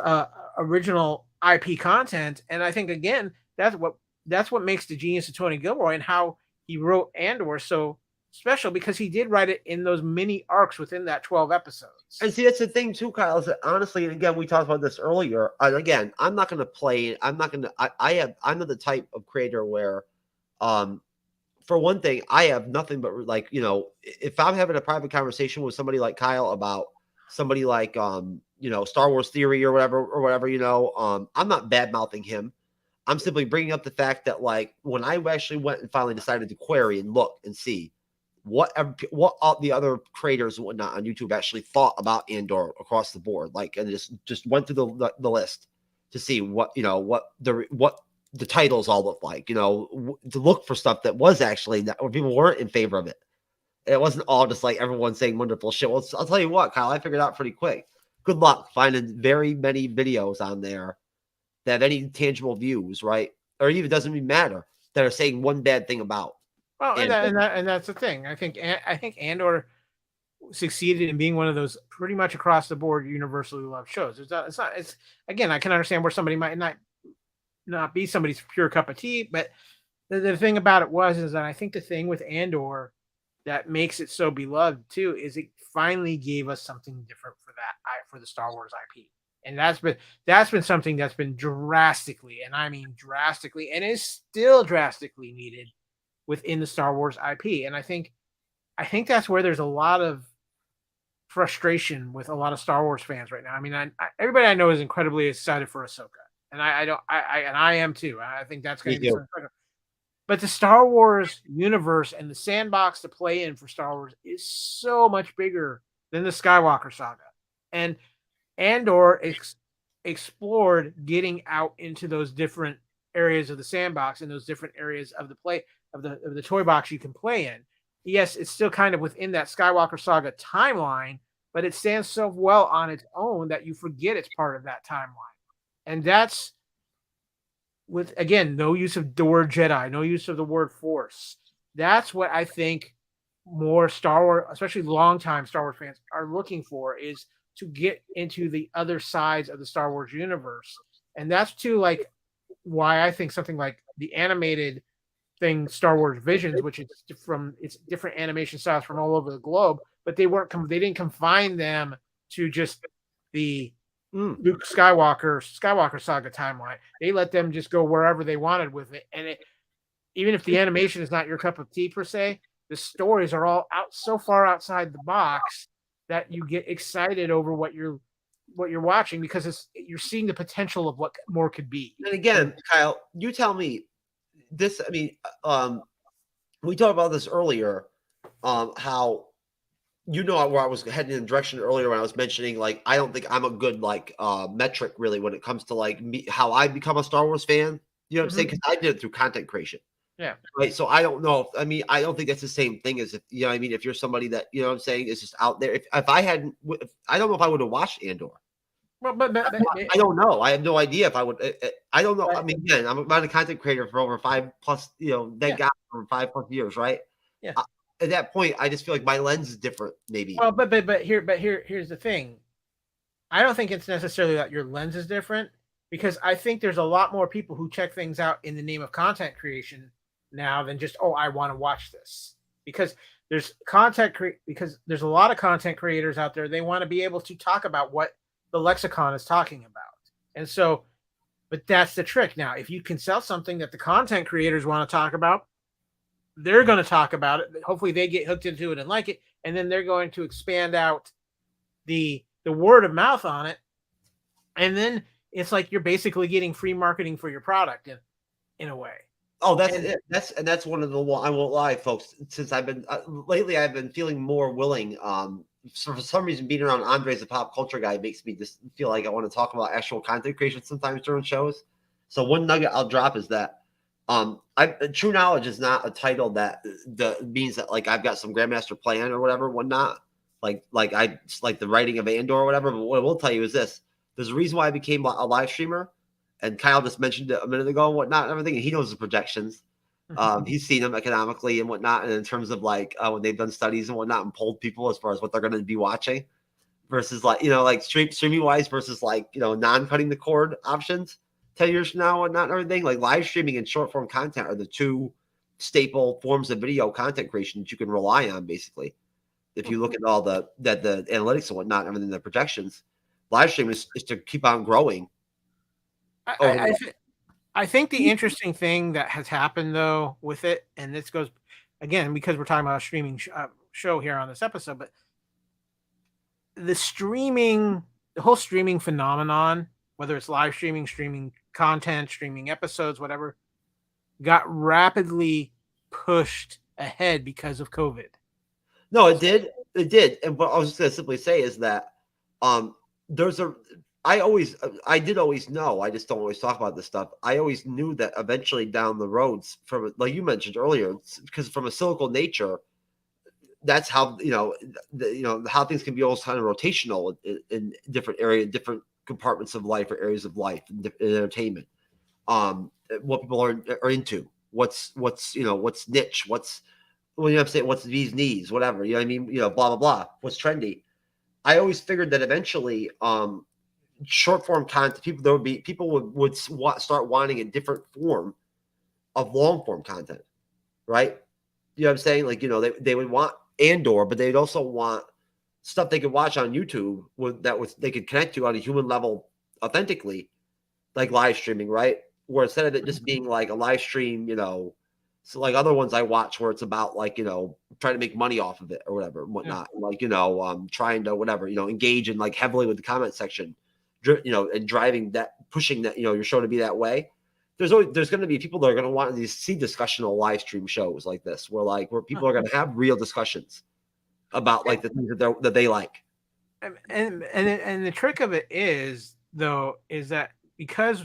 original IP content. And I think, again, that's what makes the genius of Tony Gilroy and how he wrote Andor so special, because he did write it in those mini arcs within that 12 episodes. And see, that's the thing too, Kyle, is that honestly, and again, we talked about this earlier. And again, I'm not going to play. I'm not the type of creator where, for one thing, I have nothing but, like, you know, if I'm having a private conversation with somebody like Kyle about somebody like, you know, Star Wars theory or whatever, you know, I'm not bad mouthing him. I'm simply bringing up the fact that, like, when I actually went and finally decided to query and look and see what all the other creators and whatnot on YouTube actually thought about Andor across the board, like, and just went through the list to see what, you know, what the titles all look like, you know, to look for stuff that was actually that, or people weren't in favor of it. It wasn't all just like everyone saying wonderful shit. Well, I'll tell you what, Kyle, I figured out pretty quick. Good luck finding very many videos on there that have any tangible views, right? Or even doesn't even matter, that are saying one bad thing about. Well, and that's the thing. I think Andor succeeded in being one of those pretty much across the board universally loved shows. It's again, I can understand where somebody might not be somebody's pure cup of tea, but the thing about it is that I think the thing with Andor that makes it so beloved too is it finally gave us something different for the Star Wars IP. And that's been something that's been drastically, and I mean drastically, and is still drastically needed within the Star Wars IP. And I think that's where there's a lot of frustration with a lot of Star Wars fans right now. I mean, everybody I know is incredibly excited for Ahsoka, and I am too. I think that's going to be something special. But the Star Wars universe and the sandbox to play in for Star Wars is so much bigger than the Skywalker saga. And Andor explored getting out into those different areas of the sandbox and those different areas of the play of the toy box you can play in. Yes, it's still kind of within that Skywalker saga timeline, but it stands so well on its own that you forget it's part of that timeline. And that's with, again, no use of the word Jedi, no use of the word Force. That's what I think more Star Wars, especially longtime Star Wars fans, are looking for, is to get into the other sides of the Star Wars universe. And that's too, like, why I think something like the animated thing, Star Wars Visions, which is it's different animation styles from all over the globe, but they didn't confine them to just the Luke Skywalker saga timeline. They let them just go wherever they wanted with it. And even if the animation is not your cup of tea per se, the stories are all so far outside the box that you get excited over what you're watching, because you're seeing the potential of what more could be. And again, Kyle, you tell me this. I mean, we talked about this earlier. How, you know, where I was heading in the direction earlier when I was mentioning, like, I don't think I'm a good, like, metric really when it comes to, like, how I become a Star Wars fan. You know what I'm saying? Because I did it through content creation. Yeah. Right. So I don't know. I don't think that's the same thing as if, you know what I mean, if you're somebody that, you know what I'm saying, is just out there. If I hadn't, I don't know if I would have watched Andor. Well, but I don't know. I have no idea if I would. I don't know. I mean, again, I'm a content creator for over 5+, you know, for 5+ years, right? Yeah. At that point, I just feel like my lens is different, maybe. Well, but here's the thing. I don't think it's necessarily that your lens is different, because I think there's a lot more people who check things out in the name of content creation now than just, I want to watch this. Because there's content because there's a lot of content creators out there. They want to be able to talk about what the lexicon is talking about. And so, but that's the trick. Now, if you can sell something that the content creators want to talk about, they're going to talk about it. Hopefully they get hooked into it and like it. And then they're going to expand out the word of mouth on it. And then it's like you're basically getting free marketing for your product in a way. Oh, that's one of the, I won't lie, folks. Since I've been lately, I've been feeling more willing. So for some reason, being around Andre as a pop culture guy makes me just feel like I want to talk about actual content creation sometimes during shows. So one nugget I'll drop is that true knowledge is not a title that means that like I've got some grandmaster plan or whatever, whatnot. Like the writing of Andor or whatever. But what I will tell you is this: there's a reason why I became a live streamer. And Kyle just mentioned it a minute ago and whatnot and everything. And he knows the projections. He's seen them economically and whatnot. And in terms of like when they've done studies and whatnot and polled people as far as what they're going to be watching versus like, like streaming wise versus like, non-cutting the cord options 10 years from now and whatnot and everything. Like live streaming and short form content are the two staple forms of video content creation that you can rely on basically. If you look at all the analytics and whatnot, everything, the projections, live streaming is to keep on growing. I think the interesting thing that has happened though with it, and this goes again because we're talking about a streaming show here on this episode, but the whole streaming phenomenon, whether it's live streaming, streaming content, streaming episodes, whatever, got rapidly pushed ahead because of COVID. No, it did. And what I was just going to simply say is that I did always know, I just don't always talk about this stuff. I always knew that eventually down the roads, from like you mentioned earlier, because from a cyclical nature, that's how how things can be almost kind of rotational in different areas, different compartments of life or areas of life and entertainment. What people are into, what's niche, what's I'm saying, what's these knees, whatever, you know what I mean, blah blah blah, what's trendy. I always figured that eventually short form content, people would start wanting a different form of long form content, right? You know what I'm saying? Like, they would want Andor, but they'd also want stuff they could watch on YouTube they could connect to on a human level authentically, like live streaming, right? Where instead of it just being like a live stream, so like other ones I watch where it's about like, trying to make money off of it or whatever and whatnot. Yeah. Like, trying to whatever, engage in like heavily with the comment section, and driving that, pushing that, your show to be that way. There's going to be people that are going to want to see discussional live stream shows like this, where people are going to have real discussions about like the things that they like. And the trick of it is that because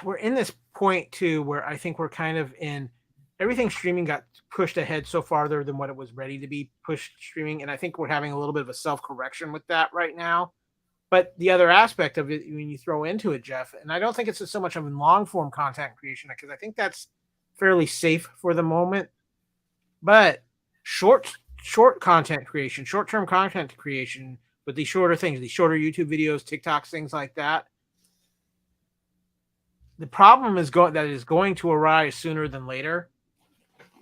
we're in this point too, where I think we're kind of in everything streaming got pushed ahead so farther than what it was ready to be pushed streaming. And I think we're having a little bit of a self-correction with that right now. But the other aspect of it, when you throw into it, Jeff, and I don't think it's so much of a long form content creation, because I think that's fairly safe for the moment, but short content creation, short-term content creation with these shorter things, these shorter YouTube videos, TikToks, things like that. The problem is that is going to arise sooner than later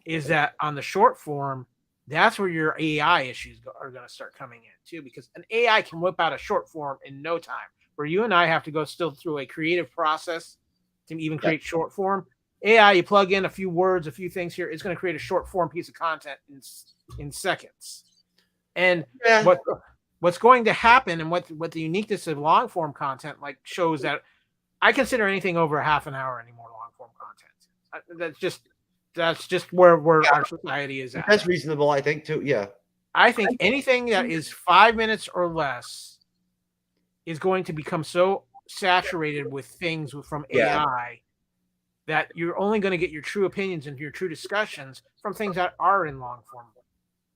is that on the short form, that's where your AI issues are going to start coming in too, because an AI can whip out a short form in no time, where you and I have to go still through a creative process to even create short form. AI, you plug in a few words, a few things here, it's going to create a short form piece of content in seconds. And what's going to happen, and what the uniqueness of long form content like shows that I consider anything over a half an hour anymore long form content. That's just where our society is at. That's reasonable, I think, too. Yeah. I think anything that is 5 minutes or less is going to become so saturated with things from AI that you're only going to get your true opinions and your true discussions from things that are in long form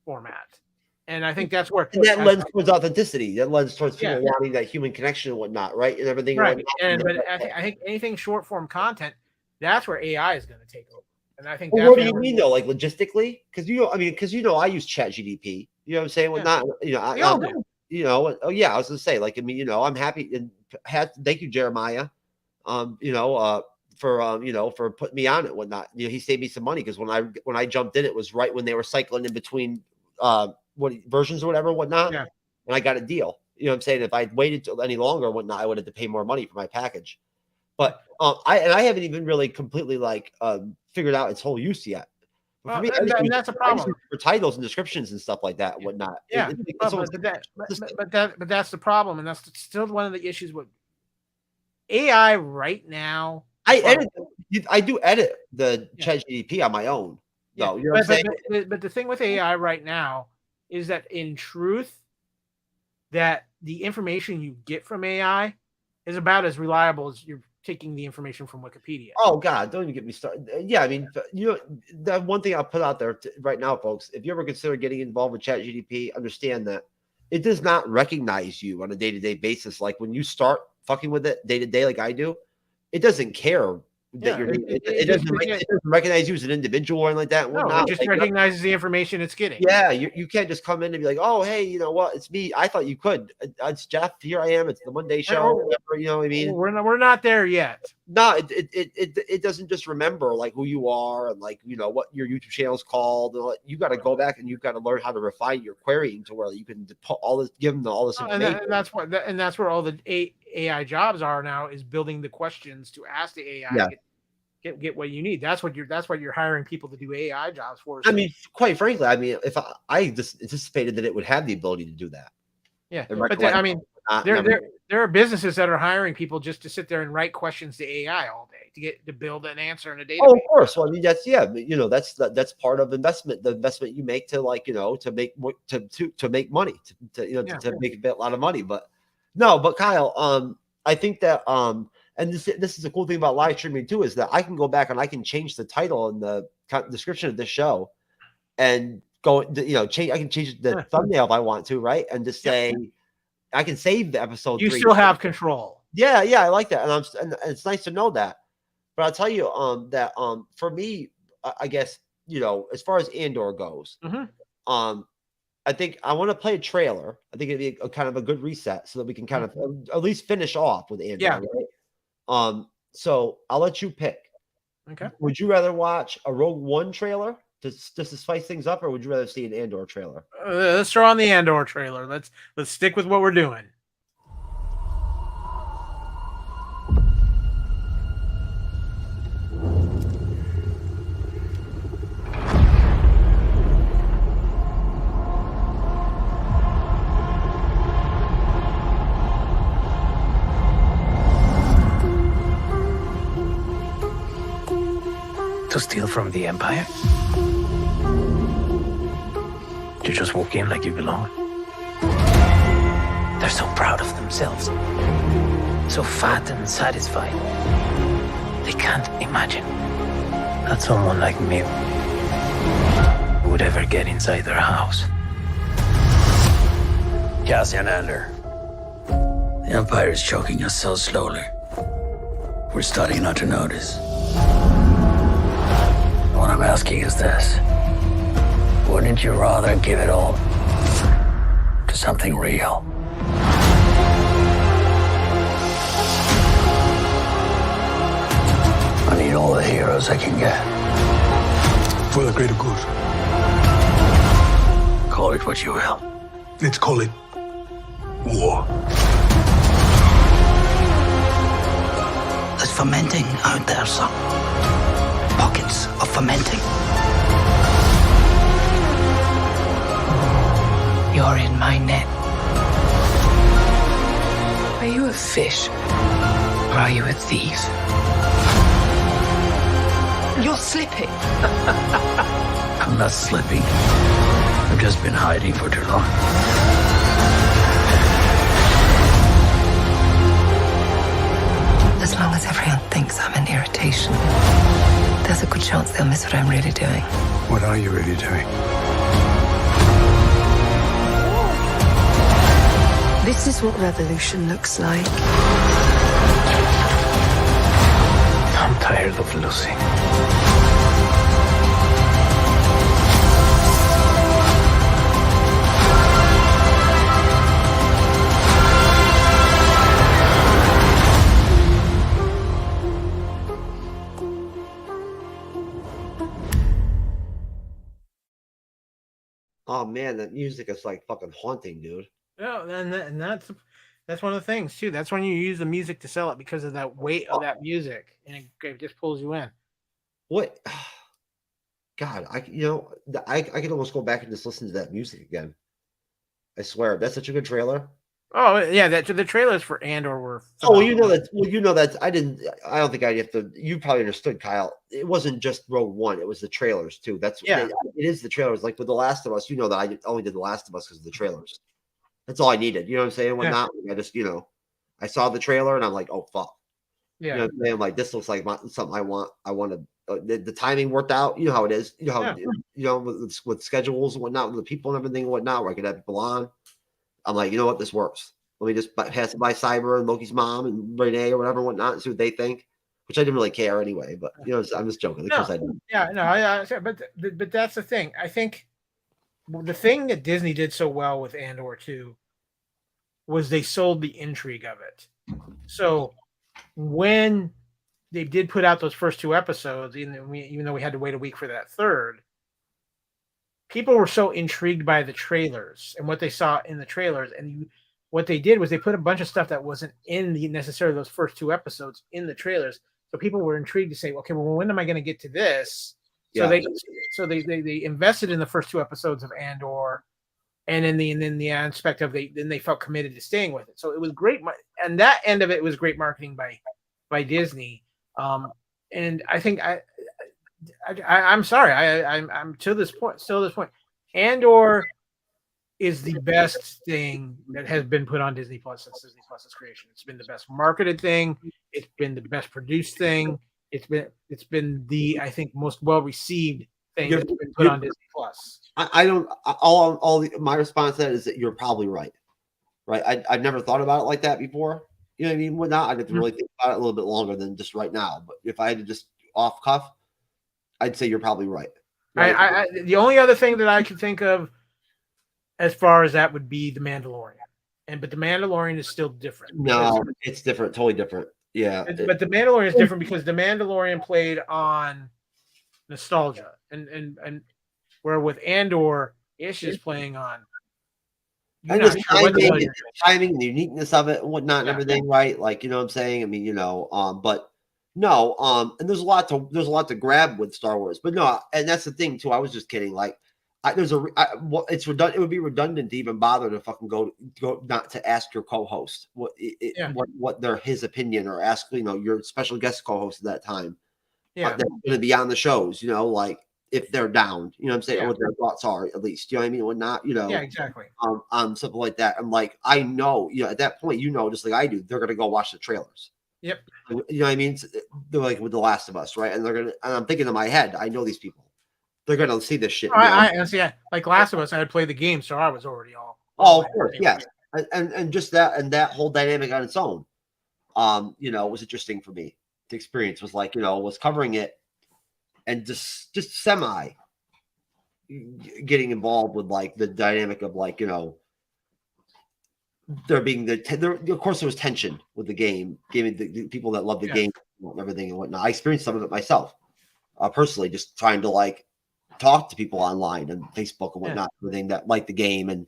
format. And I think that's where that lends towards authenticity. That lends towards people wanting that human connection and whatnot, right? And everything. Right. But I think anything short form content, that's where AI is going to take over. And I think what do you mean though? Like logistically? Because I use ChatGPT. You know what I'm saying? Well, not I was gonna say, like, I'm happy and thank you, Jeremiah. for putting me on it, whatnot. He saved me some money because when I jumped in, it was right when they were cycling in between versions or whatever, whatnot. Yeah. And I got a deal. You know what I'm saying? If I'd waited any longer, whatnot, I would have to pay more money for my package. But I haven't even really completely figured out its whole use yet. But for me, that's a problem for titles and descriptions and stuff like that, whatnot. Yeah, but that's the problem, and that's still one of the issues with AI right now. I do edit the ChatGPT on my own. Yeah. You know what I'm saying? But the thing with AI right now is that in truth, that the information you get from AI is about as reliable as you're taking the information from Wikipedia. Oh God, don't even get me started. Yeah, I mean, the one thing I'll put out there right now, folks, if you ever consider getting involved with ChatGPT, understand that it does not recognize you on a day-to-day basis. Like when you start fucking with it day-to-day like I do, it doesn't care that it doesn't recognize you as an individual or anything like that. No, it just recognizes the information it's getting. Yeah, you can't just come in and be like, oh, hey, you know what? It's me. I thought you could. It's Jeff. Here I am. It's the Monday show. Whatever, you know what I mean? We're not there yet. No, it doesn't just remember who you are and what your YouTube channel is called. You got to go back and you've got to learn how to refine your querying to where you can put all this, give them all this information. And that's where all the AI jobs are now, is building the questions to ask the AI. Yeah. Get what you need. That's what you're hiring people to do AI jobs for. I mean, quite frankly, if I just anticipated that it would have the ability to do that. Yeah, but there are businesses that are hiring people just to sit there and write questions to AI all day to build an answer in a database. Oh, of course. Well, I mean, that's part of investment. The investment you make to to make money to make a lot of money. But Kyle, I think that and this is a cool thing about live streaming too, is that I can go back and I can change the title and the description of this show, and I can change the thumbnail if I want to, right? And just say, I can save the episode. You still have control. Yeah, I like that, and it's nice to know that. But I'll tell you, that for me, I guess as far as Andor goes, I think I want to play a trailer. I think it'd be a kind of a good reset so that we can kind of at least finish off with Andor. Yeah. Right? So I'll let you pick. Okay. Would you rather watch a Rogue One trailer just to spice things up, or would you rather see an Andor trailer? Let's throw on the Andor trailer. Let's stick with what we're doing. To steal from the Empire? To just walk in like you belong? They're so proud of themselves, so fat and satisfied. They can't imagine that someone like me would ever get inside their house. Cassian Andor, the Empire is choking us so slowly. We're starting not to notice. What I'm asking is this: wouldn't you rather give it all to something real? I need all the heroes I can get. For the greater good. Call it what you will. Let's call it war. There's fermenting out there, son. Pockets of fermenting. You're in my net. Are you a fish? Or are you a thief? You're slipping. I'm not slipping. I've just been hiding for too long. As long as everyone thinks I'm an irritation, there's a good chance they'll miss what I'm really doing. What are you really doing? This is what revolution looks like. I'm tired of losing. Oh man, that music is like fucking haunting, dude. Yeah, and that's one of the things too. That's when you use the music to sell it because of that weight of that music, and it just pulls you in. What? God, I could almost go back and just listen to that music again. I swear, that's such a good trailer. Oh yeah, the trailers for Andor were. Oh, well, you know that. Well, you know that. I don't think I have to. You probably understood, Kyle. It wasn't just Rogue One. It was the trailers too. It is the trailers. Like with The Last of Us, you know that I only did The Last of Us because of the trailers. That's all I needed. You know what I'm saying? Whatnot. I just, I saw the trailer and I'm like, oh fuck. Yeah. You know what I'm saying? Like this looks like something I want. I wanted. The timing worked out. You know how it is. You know how with schedules and whatnot, with the people and everything and whatnot, where I could have people on. I'm like, you know what, this works. Let me just pass it by Cyber and Loki's mom and Renee or whatever and whatnot and see what they think. Which I didn't really care anyway. But I'm just joking. Of course I did. Yeah, no, but that's the thing. I think the thing that Disney did so well with Andor 2 was they sold the intrigue of it. So when they did put out those first 2 episodes, even though we had to wait a week for that third, people were so intrigued by the trailers and what they saw in the trailers. And what they did was they put a bunch of stuff that wasn't in necessarily those first 2 episodes in the trailers. So people were intrigued to say, okay, well, when am I going to get to this? So they invested in the first 2 episodes of Andor, and in the aspect of then they felt committed to staying with it. So it was great, and that end of it was great marketing by Disney. And I think I'm sorry, I'm to this point, still this point. Andor is the best thing that has been put on Disney Plus since Disney Plus's creation. It's been the best marketed thing. It's been the best produced thing. It's been the, I think, most well received thing that's been put on Disney Plus. My response to that is that you're probably right. Right. I've never thought about it like that before. You know what I mean? Whatnot. I'd have to really think about it a little bit longer than just right now. But if I had to just off cuff, I'd say you're probably right. The only other thing that I could think of as far as that would be The Mandalorian. But The Mandalorian is still different. No, it's different, totally different. Yeah. But The Mandalorian is different because The Mandalorian played on nostalgia. And where with Andor, Ish is playing on the timing and the uniqueness of it and whatnot and everything, right? Like, you know what I'm saying? I mean, but no, and there's a lot to grab with Star Wars, but no, and that's the thing too. I was just kidding. Like, it's redundant. It would be redundant to even bother to fucking go not to ask your co-host what his opinion, or ask your special guest co-host at that time. Yeah, they're going to be on the shows. Like if they're down, you know what I'm saying, or what their thoughts are at least. You know what I mean? Or not, Yeah, exactly. Something like that. I'm like, I know, at that point, just like I do, they're going to go watch the trailers. Yep. You know what I mean? They're like with The Last of Us, right? And and I'm thinking in my head, I know these people. They're gonna see this shit. Like Last of Us, I had played the game, so I was already all. Oh, of course, yes, and just that and that whole dynamic on its own, was interesting for me. The experience was like, was covering it, and just semi getting involved with like the dynamic of like there being of course there was tension with the game, giving the people that love the game and everything and whatnot. I experienced some of it myself, personally, just trying to like talk to people online and Facebook and whatnot, everything that like the game and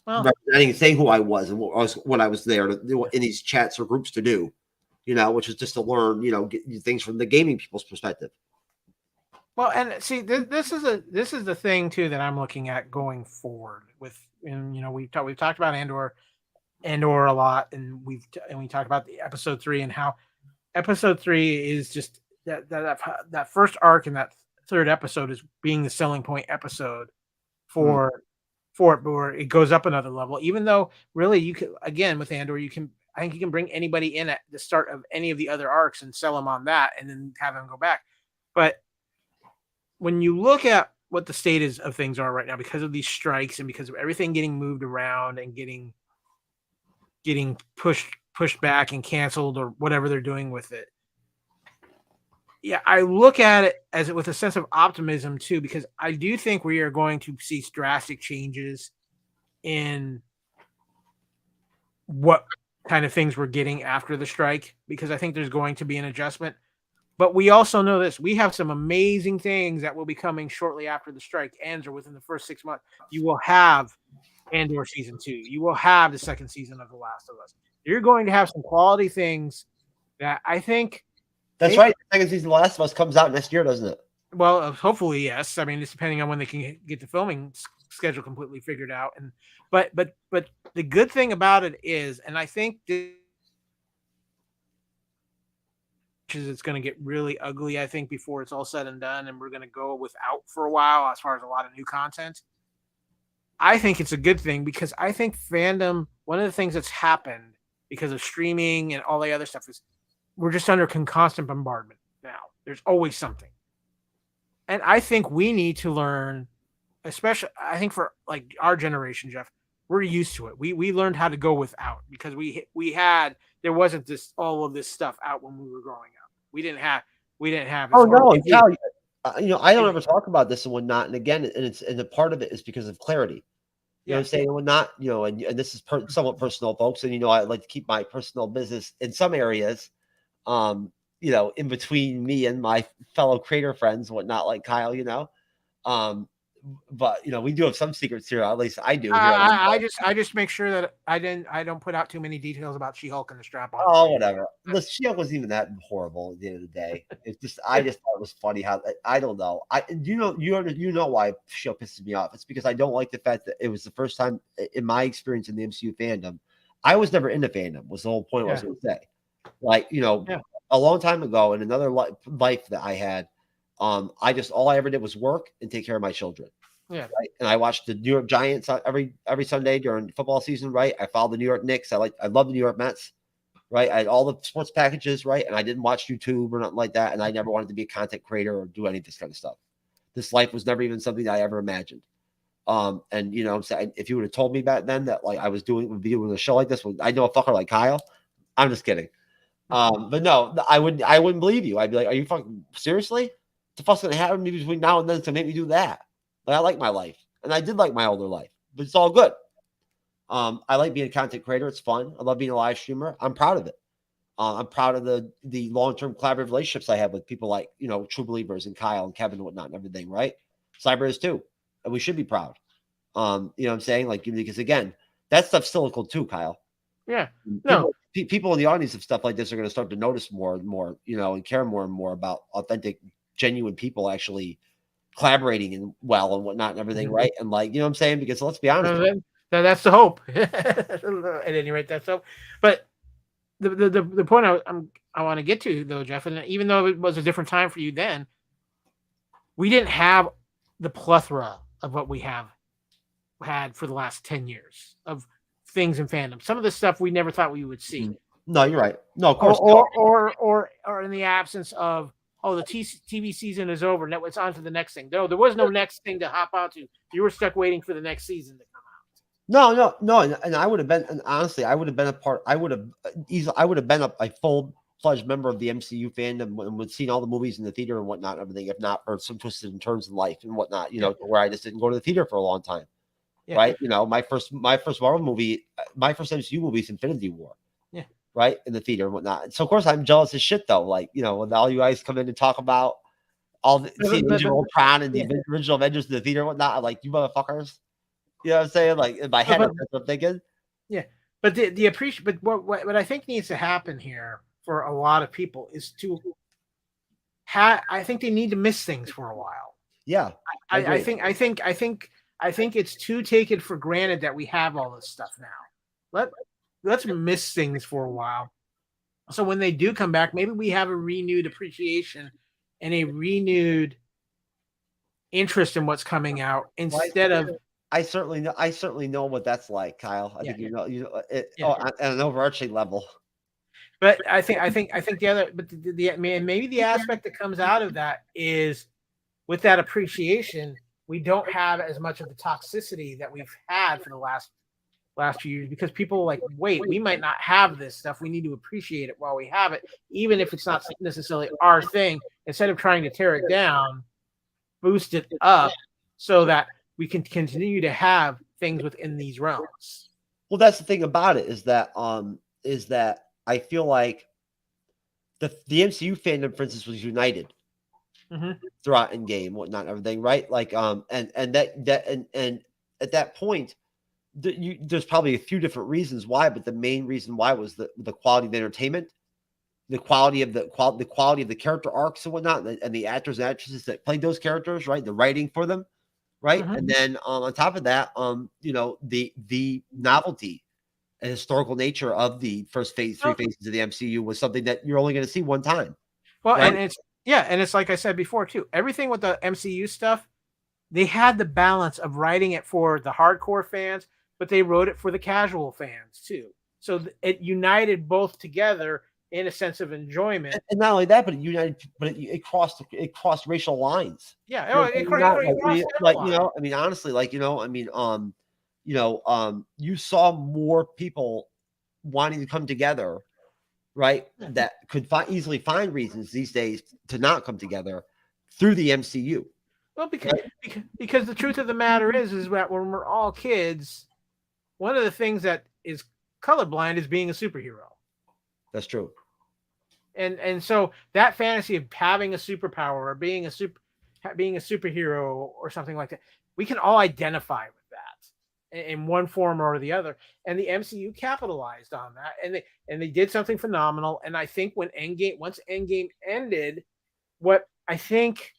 representing, saying who I was and what I was there to do in these chats or groups to do, which was just to learn, get things from the gaming people's perspective. Well, and see, this is the thing too that I'm looking at going forward with, and we've talked about Andor a lot, and we talked about the episode 3 and how episode 3 is just that first arc and that third episode is being the selling point episode for it, where it goes up another level. Even though really you can, again with Andor, I think you can bring anybody in at the start of any of the other arcs and sell them on that, and then have them go back. But when you look at what the state of things are right now, because of these strikes and because of everything getting moved around and getting pushed back and canceled or whatever they're doing with it. Yeah, I look at it with a sense of optimism too, because I do think we are going to see drastic changes in what kind of things we're getting after the strike, because I think there's going to be an adjustment. But we also know this. We have some amazing things that will be coming shortly after the strike ends or within the first 6 months. You will have Andor season 2. You will have the second season of The Last of Us. You're going to have some quality things that I think. That's right. The second season of The Last of Us comes out next year, doesn't it? Well, hopefully, yes. I mean, it's depending on when they can get the filming schedule completely figured out. And but the good thing about it is, and I think it's going to get really ugly, I think, before it's all said and done, and we're going to go without for a while as far as a lot of new content. I think it's a good thing because I think fandom, one of the things that's happened because of streaming and all the other stuff is we're just under constant bombardment now. There's always something. And I think we need to learn, especially, I think for like our generation, Jeff, we're used to it. We learned how to go without because there wasn't this all of this stuff out when we were growing up. We didn't have. Oh no, Cal, I don't ever talk about this and whatnot. And again, and a part of it is because of clarity. You know what I'm saying? And whatnot, and this is somewhat personal, folks. And I like to keep my personal business in some areas, in between me and my fellow creator friends, whatnot, like Kyle, but we do have some secrets here. At least I do. I just make sure that I don't put out too many details about She-Hulk and the strap-on. Oh, whatever. The She-Hulk wasn't even that horrible at the end of the day. It's just I just thought it was funny how I don't know. You know why She-Hulk pisses me off. It's because I don't like the fact that it was the first time in my experience in the MCU fandom. I was never into fandom. Was the whole point I was going to say. Like a long time ago in another life that I had. All I ever did was work and take care of my children. Yeah. Right? And I watched the New York Giants every Sunday during football season. Right. I followed the New York Knicks. I love the New York Mets. Right. I had all the sports packages. Right. And I didn't watch YouTube or nothing like that. And I never wanted to be a content creator or do any of this kind of stuff. This life was never even something that I ever imagined. And I'm saying, if you would have told me back then that like I would be doing a show like this, I know a fucker like Kyle. I'm just kidding. But no, I wouldn't believe you. I'd be like, are you fucking seriously? The fuck's gonna happen to me between now and then to make me do that? Like I like my life, and I did like my older life, but it's all good. I like being a content creator; it's fun. I love being a live streamer. I'm proud of it. I'm proud of the long-term collaborative relationships I have with people like True Believers and Kyle and Kevin and whatnot and everything. Right? Cyber is too, and we should be proud. You know what I'm saying? Like because again, that stuff's cyclical too, Kyle. Yeah. No. People in the audience of stuff like this are going to start to notice more and more, and care more and more about authentic, genuine people actually collaborating and whatnot and everything, right? And like, you know what I'm saying? Because let's be honest, that's the hope. At any rate, that's hope. But the point I want to get to though, Jeff, and even though it was a different time for you then, we didn't have the plethora of what we have had for the last 10 years of things in fandom. Some of the stuff we never thought we would see. No, you're right. No, of course. Or in the absence of, the TV season is over. Now it's on to the next thing. No, there was no next thing to hop onto. You were stuck waiting for the next season to come out. No. And I would have been, and honestly, I would have been been a full-fledged member of the MCU fandom and would seen all the movies in the theater and whatnot, and everything, if not for some twisted in terms in life and whatnot, where I just didn't go to the theater for a long time. Yeah. Right. My first Marvel movie, my first MCU movie is Infinity War. Yeah. Right. In the theater and whatnot. And so of course I'm jealous as shit though. Like, when all you guys come in and talk about all the original Ultron and the original Avengers in the theater and whatnot, I'm like, you motherfuckers. You know what I'm saying? Like in my head, that's what I'm thinking. Yeah. But but what I think needs to happen here for a lot of people is to I think they need to miss things for a while. Yeah. I think it's too taken for granted that we have all this stuff now. Let's miss things for a while. So when they do come back, maybe we have a renewed appreciation and a renewed interest in what's coming out instead of. I certainly know what that's like, Kyle. I think at an overarching level. But I think the other, but maybe the aspect that comes out of that is with that appreciation. We don't have as much of the toxicity that we've had for the last few years because people are like, wait, we might not have this stuff. We need to appreciate it while we have it, even if it's not necessarily our thing. Instead of trying to tear it down, boost it up so that we can continue to have things within these realms. Well, that's the thing about it is that I feel like the MCU fandom, for instance, was united throughout Endgame, whatnot, everything, right? Like, and at that point, there's probably a few different reasons why, but the main reason why was the quality of the entertainment, the quality of the character arcs and whatnot, and the actors and actresses that played those characters, right? The writing for them, right? And then on top of that, the novelty and historical nature of the first three phases of the MCU was something that you're only going to see one time. Well, right? and it's like I said before too. Everything with the MCU stuff, they had the balance of writing it for the hardcore fans, but they wrote it for the casual fans too. So it united both together in a sense of enjoyment. And not only that, but it crossed racial lines. Yeah, you saw more people wanting to come together, right? That could easily find reasons these days to not come together through the MCU. Well, because the truth of the matter is that when we're all kids, one of the things that is colorblind is being a superhero. That's true. And so that fantasy of having a superpower or being a superhero or something like that, we can all identify with that in one form or the other. And the MCU capitalized on that, and they did something phenomenal. And I think once Endgame ended, what I think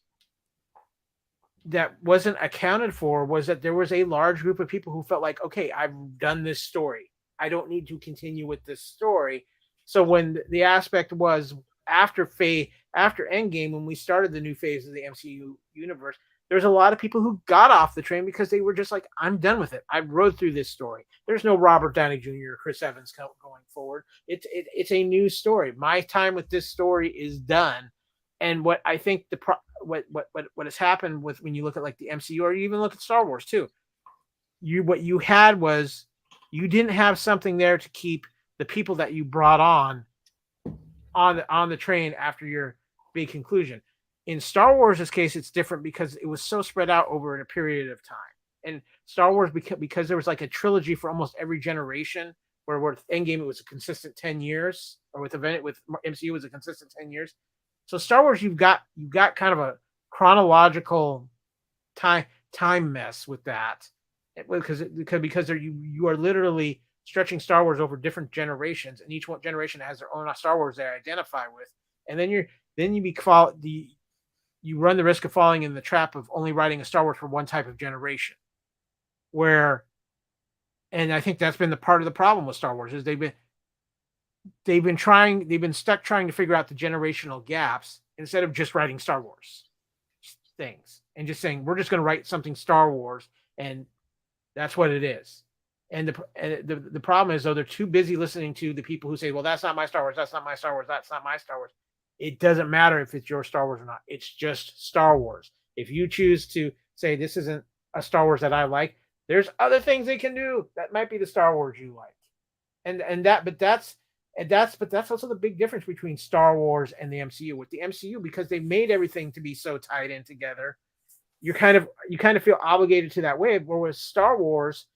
that wasn't accounted for was that there was a large group of people who felt like, okay, I've done this story. I don't need to continue with this story. So when the aspect was after Endgame, when we started the new phase of the MCU universe, there's a lot of people who got off the train because they were just like, I'm done with it. I rode through this story. There's no Robert Downey Jr. or Chris Evans going forward. It's a new story. My time with this story is done. And what I think what has happened with when you look at like the MCU or you even look at Star Wars too, what you had was you didn't have something there to keep the people that you brought on the train after your big conclusion. In Star Wars' case, it's different because it was so spread out over a period of time. And Star Wars, because there was like a trilogy for almost every generation, where with Endgame it was a consistent 10 years, or with MCU was a consistent 10 years. So Star Wars, you've got kind of a chronological time mess with that, because you are literally stretching Star Wars over different generations, and each one generation has their own Star Wars they identify with, and then you run the risk of falling in the trap of only writing a Star Wars for one type of generation, and I think that's been the part of the problem with Star Wars is they've been stuck trying to figure out the generational gaps instead of just writing Star Wars things and just saying we're just going to write something Star Wars and that's what it is. And the problem is though they're too busy listening to the people who say, well, that's not my Star Wars, that's not my Star Wars, that's not my Star Wars. It doesn't matter if it's your Star Wars or not. It's just Star Wars. If you choose to say this isn't a Star Wars that I like, there's other things they can do that might be the Star Wars you like. But that's also the big difference between Star Wars and the MCU. With the MCU, because they made everything to be so tied in together, you kind of feel obligated to that way. Whereas Star Wars,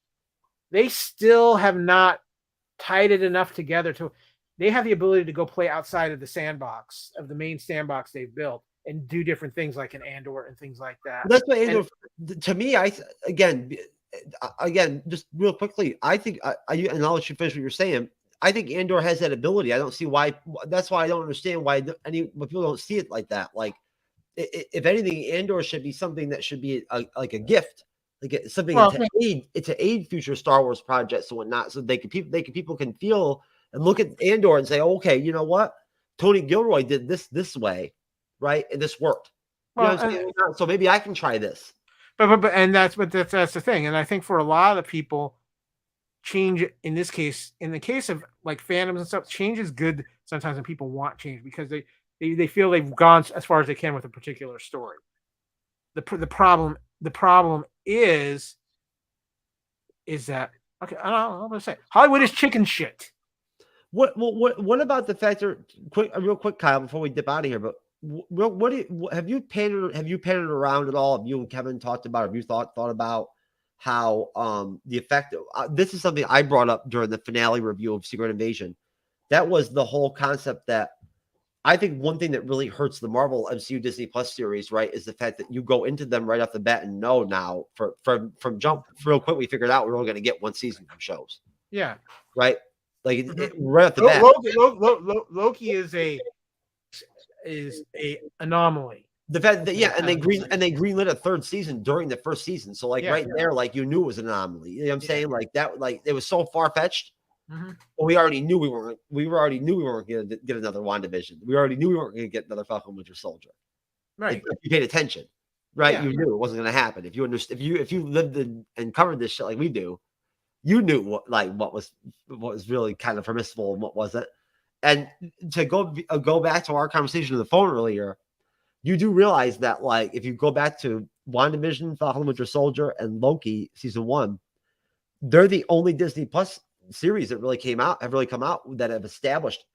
they still have not tied it enough together they have the ability to go play outside of the sandbox, of the main sandbox they've built, and do different things like an Andor and things like that. That's what Andor, to me, again, just real quickly, I think, and I'll let you finish what you're saying. I think Andor has that ability. I don't see why. That's why I don't understand why people don't see it like that. Like, if anything, Andor should be something that should be like a gift, like something to aid future Star Wars projects and whatnot, so people can feel and look at Andor and say, oh, okay, you know what, Tony Gilroy did this way, right, and this worked. So maybe I can try this. But that's the thing, and I think for a lot of people, change in this case, in the case of like fandoms and stuff, change is good sometimes when people want change because they feel they've gone as far as they can with a particular story. The problem is that, okay, I don't know what I'm gonna say. Hollywood is chicken shit. What about the fact that real quick, Kyle, before we dip out of here, but have you painted around at all? Have you and Kevin talked about? Have you thought about how the effect? This is something I brought up during the finale review of Secret Invasion. That was the whole concept that I think one thing that really hurts the Marvel MCU Disney Plus series, right, is the fact that you go into them right off the bat and know now from jump real quick, we figured out we're only going to get one season from shows. Yeah. Right. Like right off the bat. Loki is a anomaly. The fact that and they greenlit a third season during the first season. So like there, like you knew it was an anomaly. You know what I'm saying? Like that, like it was so far fetched. But we already knew we weren't going to get another WandaVision. We already knew we weren't going to get another Falcon Winter Soldier. Right. If you paid attention, right? You knew it wasn't going to happen. If you understood, if you lived and covered this shit like we do, you knew what was really kind of permissible and what wasn't. And to go back to our conversation on the phone earlier, you do realize that like if you go back to WandaVision, Falcon Winter Soldier, and Loki season 1, they're the only Disney Plus series that really come out that have established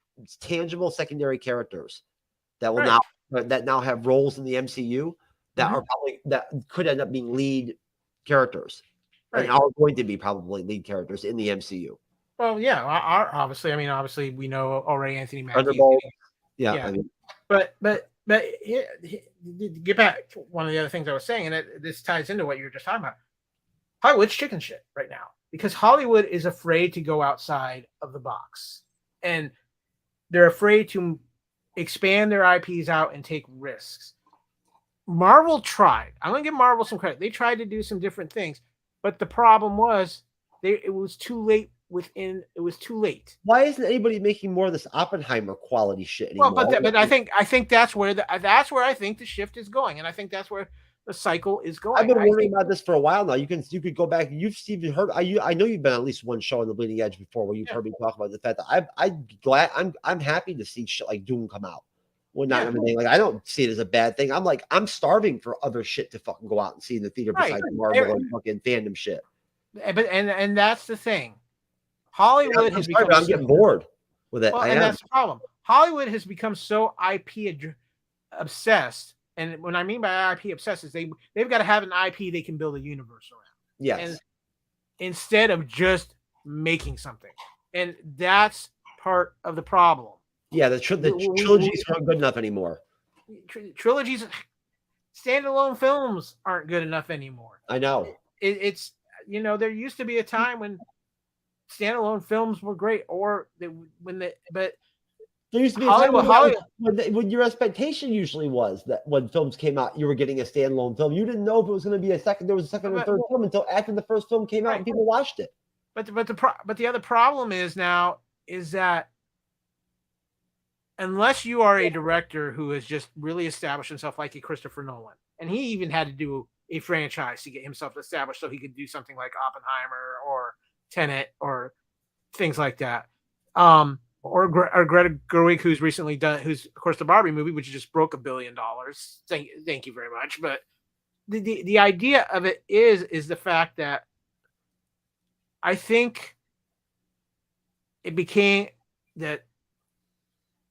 tangible secondary characters that will now have roles in the MCU that are probably that could end up being lead characters and are going to be probably lead characters in the MCU. Well, yeah, obviously we know already Anthony Mackie. I mean, but get back to one of the other things I was saying, and this ties into what you were just talking about. Hollywood's chicken shit right now. Because Hollywood is afraid to go outside of the box. And they're afraid to expand their IPs out and take risks. Marvel tried. I'm going to give Marvel some credit. They tried to do some different things. But the problem was it was too late. It was too late. Why isn't anybody making more of this Oppenheimer quality shit anymore? Well, but I think that's where I think the shift is going. And I think that's where the cycle is going. I've been worrying about this for a while now. You could go back. You've even heard. I know you've been at least one show on the Bleeding Edge before where you've heard me talk about the fact that I'm happy to see shit like Doom come out. Well, not everything. Like I don't see it as a bad thing. I'm starving for other shit to fucking go out and see in the theater besides Marvel and fucking fandom shit. But and that's the thing. Hollywood has become. I'm getting bored with it. And that's the problem. Hollywood has become so IP obsessed. And what I mean by IP obsessed is they've got to have an IP they can build a universe around. Yes. And instead of just making something. And that's part of the problem. Yeah, the trilogies aren't good enough anymore. Trilogies, standalone films aren't good enough anymore. I know. It's there used to be a time when standalone films were great, but there used to be a time when your expectation usually was that when films came out, you were getting a standalone film. You didn't know if it was going to be there was a second or third film until after the first film came out and people watched it. But the other problem is that unless you are a director who has just really established himself like a Christopher Nolan, and he even had to do a franchise to get himself established so he could do something like Oppenheimer or Tenet or things like that. Or Greta Gerwig, who's recently done, who's of course the Barbie movie, which just broke $1 billion. Thank you very much. But the idea of it is the fact that I think it became that,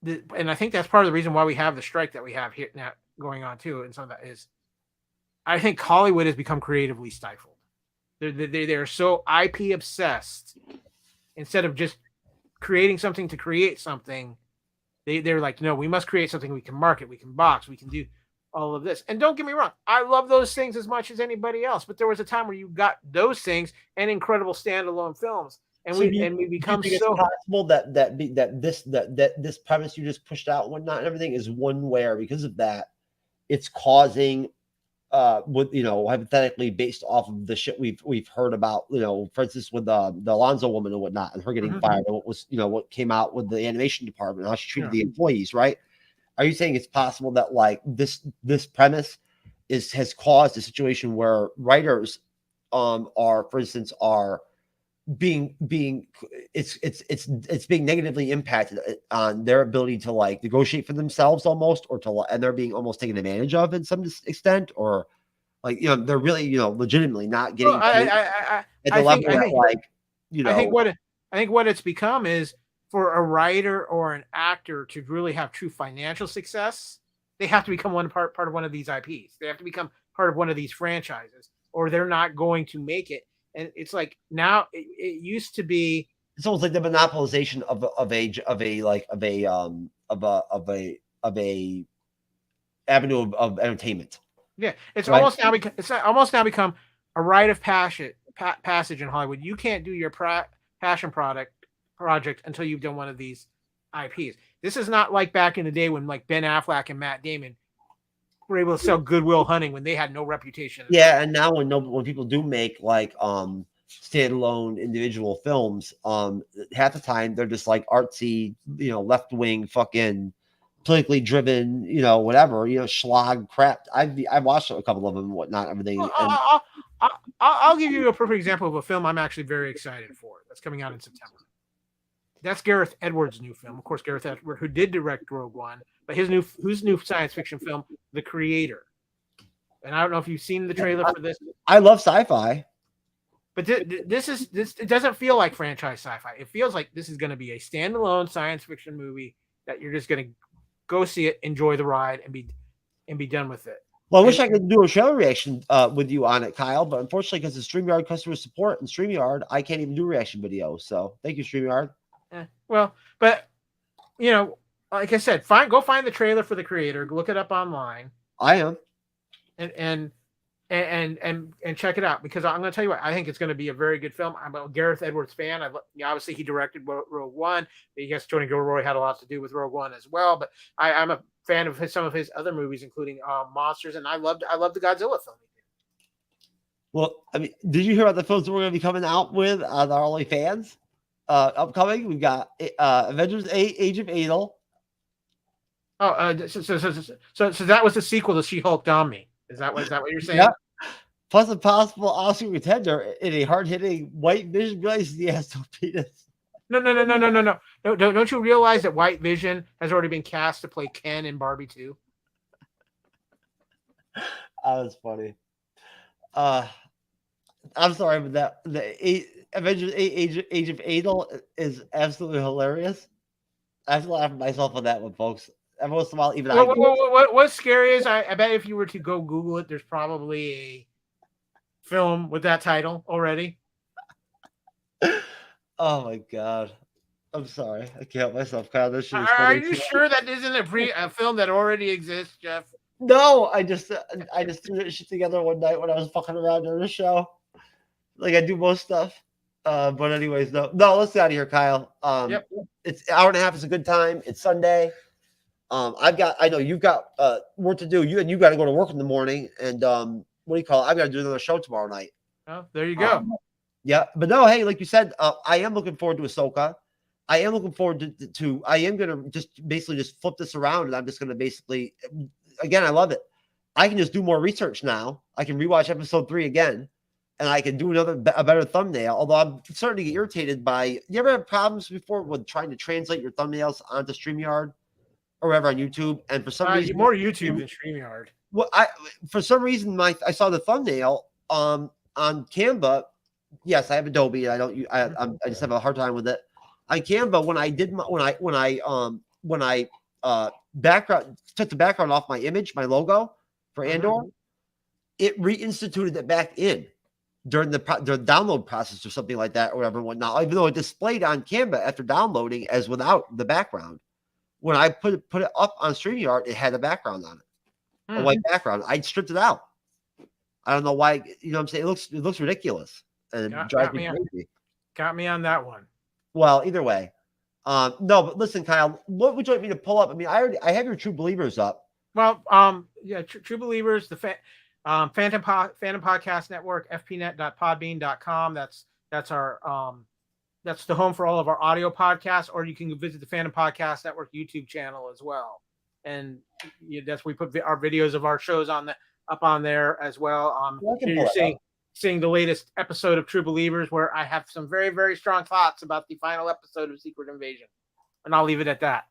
and I think that's part of the reason why we have the strike that we have here now going on too. And some of that is, I think Hollywood has become creatively stifled. They're so IP obsessed instead of just creating something to create something. They're like, no, we must create something we can market, we can box, we can do all of this. And don't get me wrong, I love those things as much as anybody else. But there was a time where you got those things and incredible standalone films, and we become so. It's possible that this premise you just pushed out, whatnot, and everything is one where because of that, it's causing. Hypothetically based off of the shit we've heard about, for instance, with the Alonzo woman and whatnot, and her getting fired, and what came out with the animation department, how she treated the employees, right? Are you saying it's possible that like this premise has caused a situation where writers are being negatively impacted on their ability to like negotiate for themselves almost, and they're being almost taken advantage of in some extent, or like they're really legitimately not getting at the level that like I think what it's become is for a writer or an actor to really have true financial success, they have to become part of one of these IPs. They have to become part of one of these franchises, or they're not going to make it. And it's like now it used to be. It's almost like the monopolization of avenue of entertainment. Yeah, it's Right. almost now become a rite of passage in Hollywood. You can't do your passion project until you've done one of these IPs. This is not like back in the day when like Ben Affleck and Matt Damon were able to sell Good Will Hunting when they had no reputation. Yeah, and now when people do make like standalone individual films, half the time they're just like artsy, left wing fucking politically driven, whatever, schlag crap. I've watched a couple of them and whatnot, everything. Well, I'll give you a perfect example of a film I'm actually very excited for that's coming out in September. That's Gareth Edwards' new film. Of course, Gareth Edwards, who did direct Rogue One, but his new science fiction film, The Creator. And I don't know if you've seen the trailer for this. I love sci-fi. But this it doesn't feel like franchise sci-fi. It feels like this is going to be a standalone science fiction movie that you're just going to go see it, enjoy the ride, and be done with it. Well, I wish I could do a trailer reaction with you on it, Kyle, but unfortunately, because of StreamYard customer support and StreamYard, I can't even do reaction videos. So thank you, StreamYard. Well, but like I said, go find the trailer for The Creator, look it up online. I am. And check it out, because I'm going to tell you what, I think it's going to be a very good film. I'm a Gareth Edwards fan. Obviously he directed Rogue One. I guess Tony Gilroy had a lot to do with Rogue One as well, but I'm a fan of some of his other movies, including Monsters, and I loved the Godzilla film. Well, I mean, did you hear about the films that we're going to be coming out with on our OnlyFans? Upcoming, we've got Avengers Age of Adel. Oh, so that was the sequel to She-Hulk Down Me. Is that what you're saying? Yeah. Plus a possible Oscar contender in a hard-hitting White Vision realizes he has no penis. No. Don't you realize that White Vision has already been cast to play Ken in Barbie 2? That was funny. I'm sorry, but the Avengers Age of Adel is absolutely hilarious. I have to laugh at myself on that one, folks. Every once in a while, even what's scary is I bet if you were to go Google it, there's probably a film with that title already. Oh my god. I'm sorry. I can't help myself, Kyle. This shit is Are funny you sure that isn't a film that already exists, Jeff? No, I just threw that shit together one night when I was fucking around during the show. Like I do most stuff. But anyways, no, let's get out of here, Kyle. Yep. It's an hour and a half. It's a good time. It's Sunday. I know you've got work to do. You got to go to work in the morning, and what do you call it? I've got to do another show tomorrow night. Oh, there you go. Yeah, but no, hey, like you said, I am looking forward to Ahsoka. I am looking forward to I am gonna just basically just flip this around, and I'm just gonna basically, again, I love it. I can just do more research now. I can rewatch episode 3 again, and I can do a better thumbnail. Although I'm starting to get irritated by. You ever have problems before with trying to translate your thumbnails onto StreamYard or whatever on YouTube? And for some reason, more YouTube than StreamYard. Well, for some reason I saw the thumbnail on Canva. Yes, I have Adobe. I just have a hard time with it. On Canva, when I did when I took the background off my image, my logo for Andor, it reinstituted it back in during the download process or something like that or whatever and whatnot. Even though it displayed on Canva after downloading as without the background, when I put it up on StreamYard, it had a background on it, a white background. I stripped it out. I don't know why. You know what I'm saying? It looks ridiculous and it drives me crazy. Got me on that one. Well, either way, no. But listen, Kyle, what would you like me to pull up? I mean, I have your True Believers up. Well, yeah, True Believers, the Phantom Podcast Network, fpnet.podbean.com. That's our that's the home for all of our audio podcasts. Or you can visit the Phantom Podcast Network YouTube channel as well, and that's where we put our videos of our shows up on there as well. You're seeing the latest episode of True Believers, where I have some very, very strong thoughts about the final episode of Secret Invasion, and I'll leave it at that.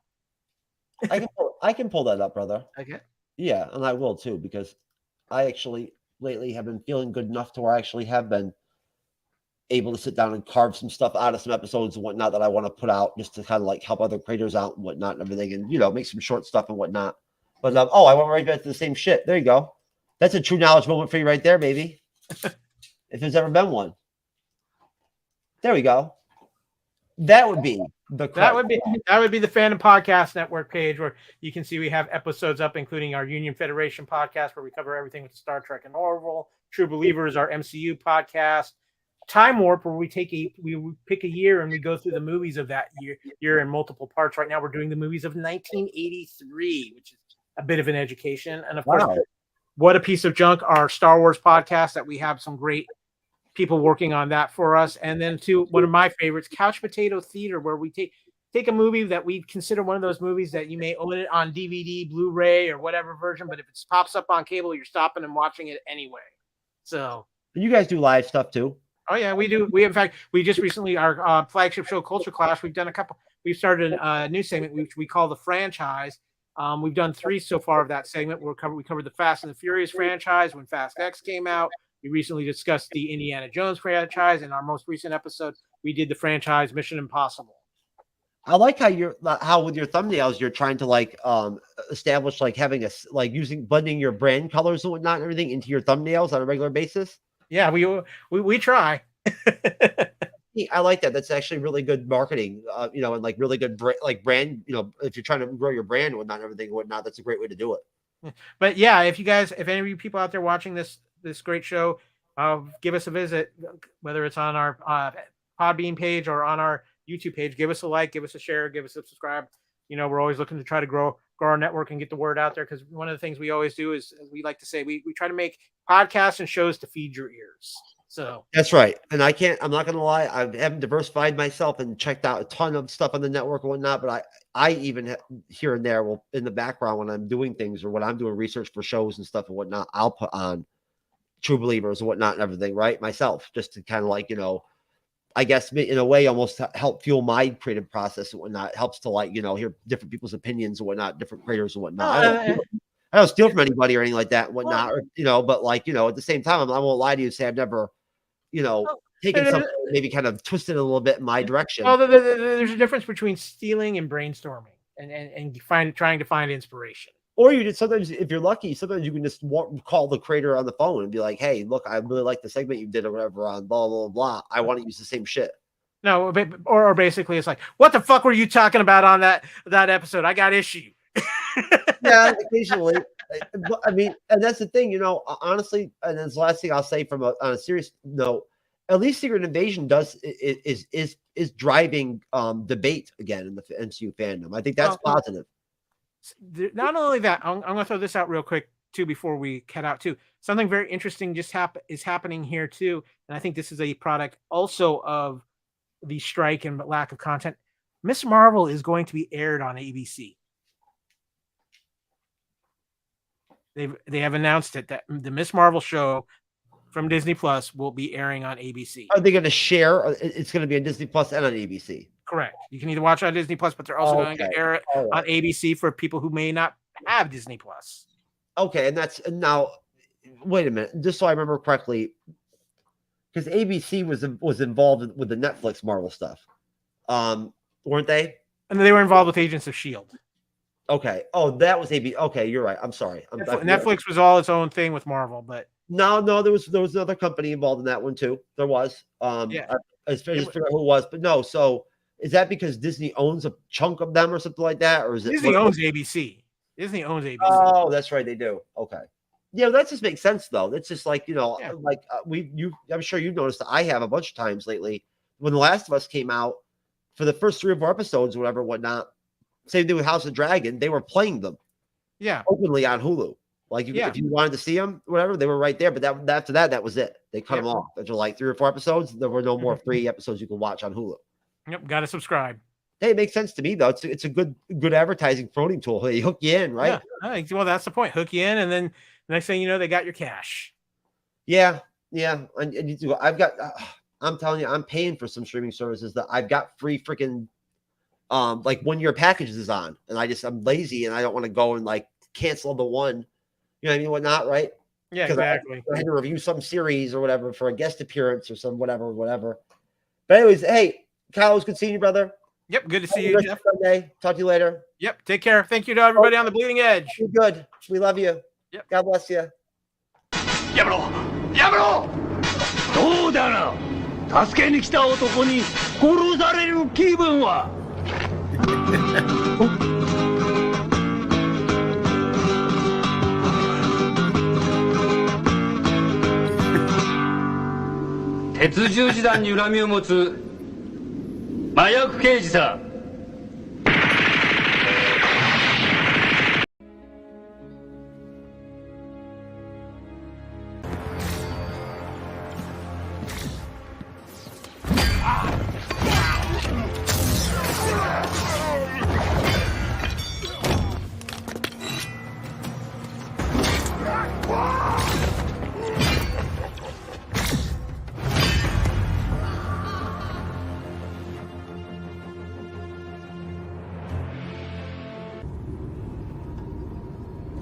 I can pull that up, brother. Okay. Yeah, and I will too, because I actually lately have been feeling good enough to where I actually have been able to sit down and carve some stuff out of some episodes and whatnot that I want to put out just to kind of like help other creators out and whatnot and everything, and make some short stuff and whatnot. But I went right back to the same shit. There you go. That's a true knowledge moment for you right there, baby. If there's ever been one. There we go. That would be That would be the Fandom Podcast Network page where you can see we have episodes up, including our Union Federation podcast where we cover everything with Star Trek and Marvel. True Believers, our MCU podcast. Time Warp, where we pick a year and we go through the movies of that year in multiple parts. Right now, we're doing the movies of 1983, which is a bit of an education. And of course, What a Piece of Junk, our Star Wars podcast that we have some great people working on that for us. And then one of my favorites, Couch Potato Theater, where we take a movie that we consider one of those movies that you may own it on DVD, Blu-ray, or whatever version, but if it pops up on cable, you're stopping and watching it anyway. So you guys do live stuff too? Oh yeah, we do. In fact, we just recently, our flagship show, Culture Clash, we've started a new segment which we call the franchise. We've done 3 so far of that segment. We covered the Fast and the Furious franchise when Fast X came out. We recently discussed the Indiana Jones franchise. In our most recent episode, we did the franchise Mission Impossible. I like how with your thumbnails you're trying to establish having using blending your brand colors and whatnot and everything into your thumbnails on a regular basis. Yeah, we try. I like that. That's actually really good marketing, and really good brand. If you're trying to grow your brand and whatnot, and everything and whatnot, that's a great way to do it. But yeah, if any of you people out there watching this great show, give us a visit, whether it's on our Podbean page or on our YouTube page. Give us a like, give us a share, give us a subscribe. We're always looking to try to grow our network and get the word out there, because one of the things we always do is, we like to say, we try to make podcasts and shows to feed your ears. So that's right. And I'm not going to lie, I haven't diversified myself and checked out a ton of stuff on the network and whatnot, but I even here and there will, in the background, when I'm doing things or when I'm doing research for shows and stuff and whatnot, I'll put on True Believers and whatnot and everything, right? Myself, just to kind of I guess in a way almost help fuel my creative process and whatnot. It helps to hear different people's opinions and whatnot, different creators and whatnot. I don't steal from anybody or anything like that and whatnot, but at the same time, I won't lie to you and say I've never, taken something, maybe kind of twisted a little bit in my direction. Well, there's a difference between stealing and brainstorming and trying to find inspiration. Or you just sometimes, if you're lucky, sometimes you can just call the creator on the phone and be like, "Hey, look, I really like the segment you did or whatever on blah blah blah. I want to use the same shit." No, or basically, it's like, "What the fuck were you talking about on that episode? I got issue." Yeah, occasionally. I mean, and that's the thing, honestly. And that's the last thing I'll say on a serious note. At least Secret Invasion is driving debate again in the MCU fandom. I think that's positive. Not only that, I'm going to throw this out real quick too before we cut out too. Something very interesting is happening here too, and I think this is a product also of the strike and lack of content. Miss Marvel is going to be aired on ABC. They have announced it that the Miss Marvel show from Disney Plus will be airing on ABC. Are they going to share? It's going to be on Disney Plus and on ABC. Correct. You can either watch it on Disney Plus, but they're also going to air it on ABC for people who may not have Disney Plus. Okay, and now, wait a minute, just so I remember correctly, because ABC was involved with the Netflix Marvel stuff, weren't they? And they were involved with Agents of S.H.I.E.L.D. Okay. Oh, that was ABC. Okay, you're right. I'm sorry. Netflix was all its own thing with Marvel, but no, there was another company involved in that one too. There was. I just figured who it was, but no. So is that because Disney owns a chunk of them or something like that, or is it Disney owns ABC? Disney owns ABC. Oh, that's right, they do. Okay. Yeah, that just makes sense though. That's just I'm sure you've noticed that I have a bunch of times lately when The Last of Us came out for the first 3 or 4 episodes, whatever, whatnot. Same thing with House of Dragon. They were playing them, openly on Hulu. If you wanted to see them, whatever, they were right there. But after that was it. They cut them off. After 3 or 4 episodes, there were no more free episodes you could watch on Hulu. Yep, got to subscribe. Hey, it makes sense to me though. It's a good advertising promoting tool. They hook you in, right? Yeah. Well, that's the point. Hook you in, and then the next thing you know, they got your cash. Yeah. And I've got. I'm telling you, I'm paying for some streaming services that I've got free freaking. 1-year packages is on, and I'm lazy and I don't want to go and cancel the one, you know what I mean, whatnot, right? Yeah, exactly. I had to review some series or whatever for a guest appearance or some whatever. But anyways, hey, Kyle, it was good seeing you, brother. Yep, good to see you, Jeff. Sunday. Talk to you later. Yep, take care. Thank you to everybody on the Bleeding Edge. You're good. We love you. Yep. God bless you. やめろどうだな助けに来た男に殺される気分は鉄十字団に恨みを持つ麻薬刑事さ。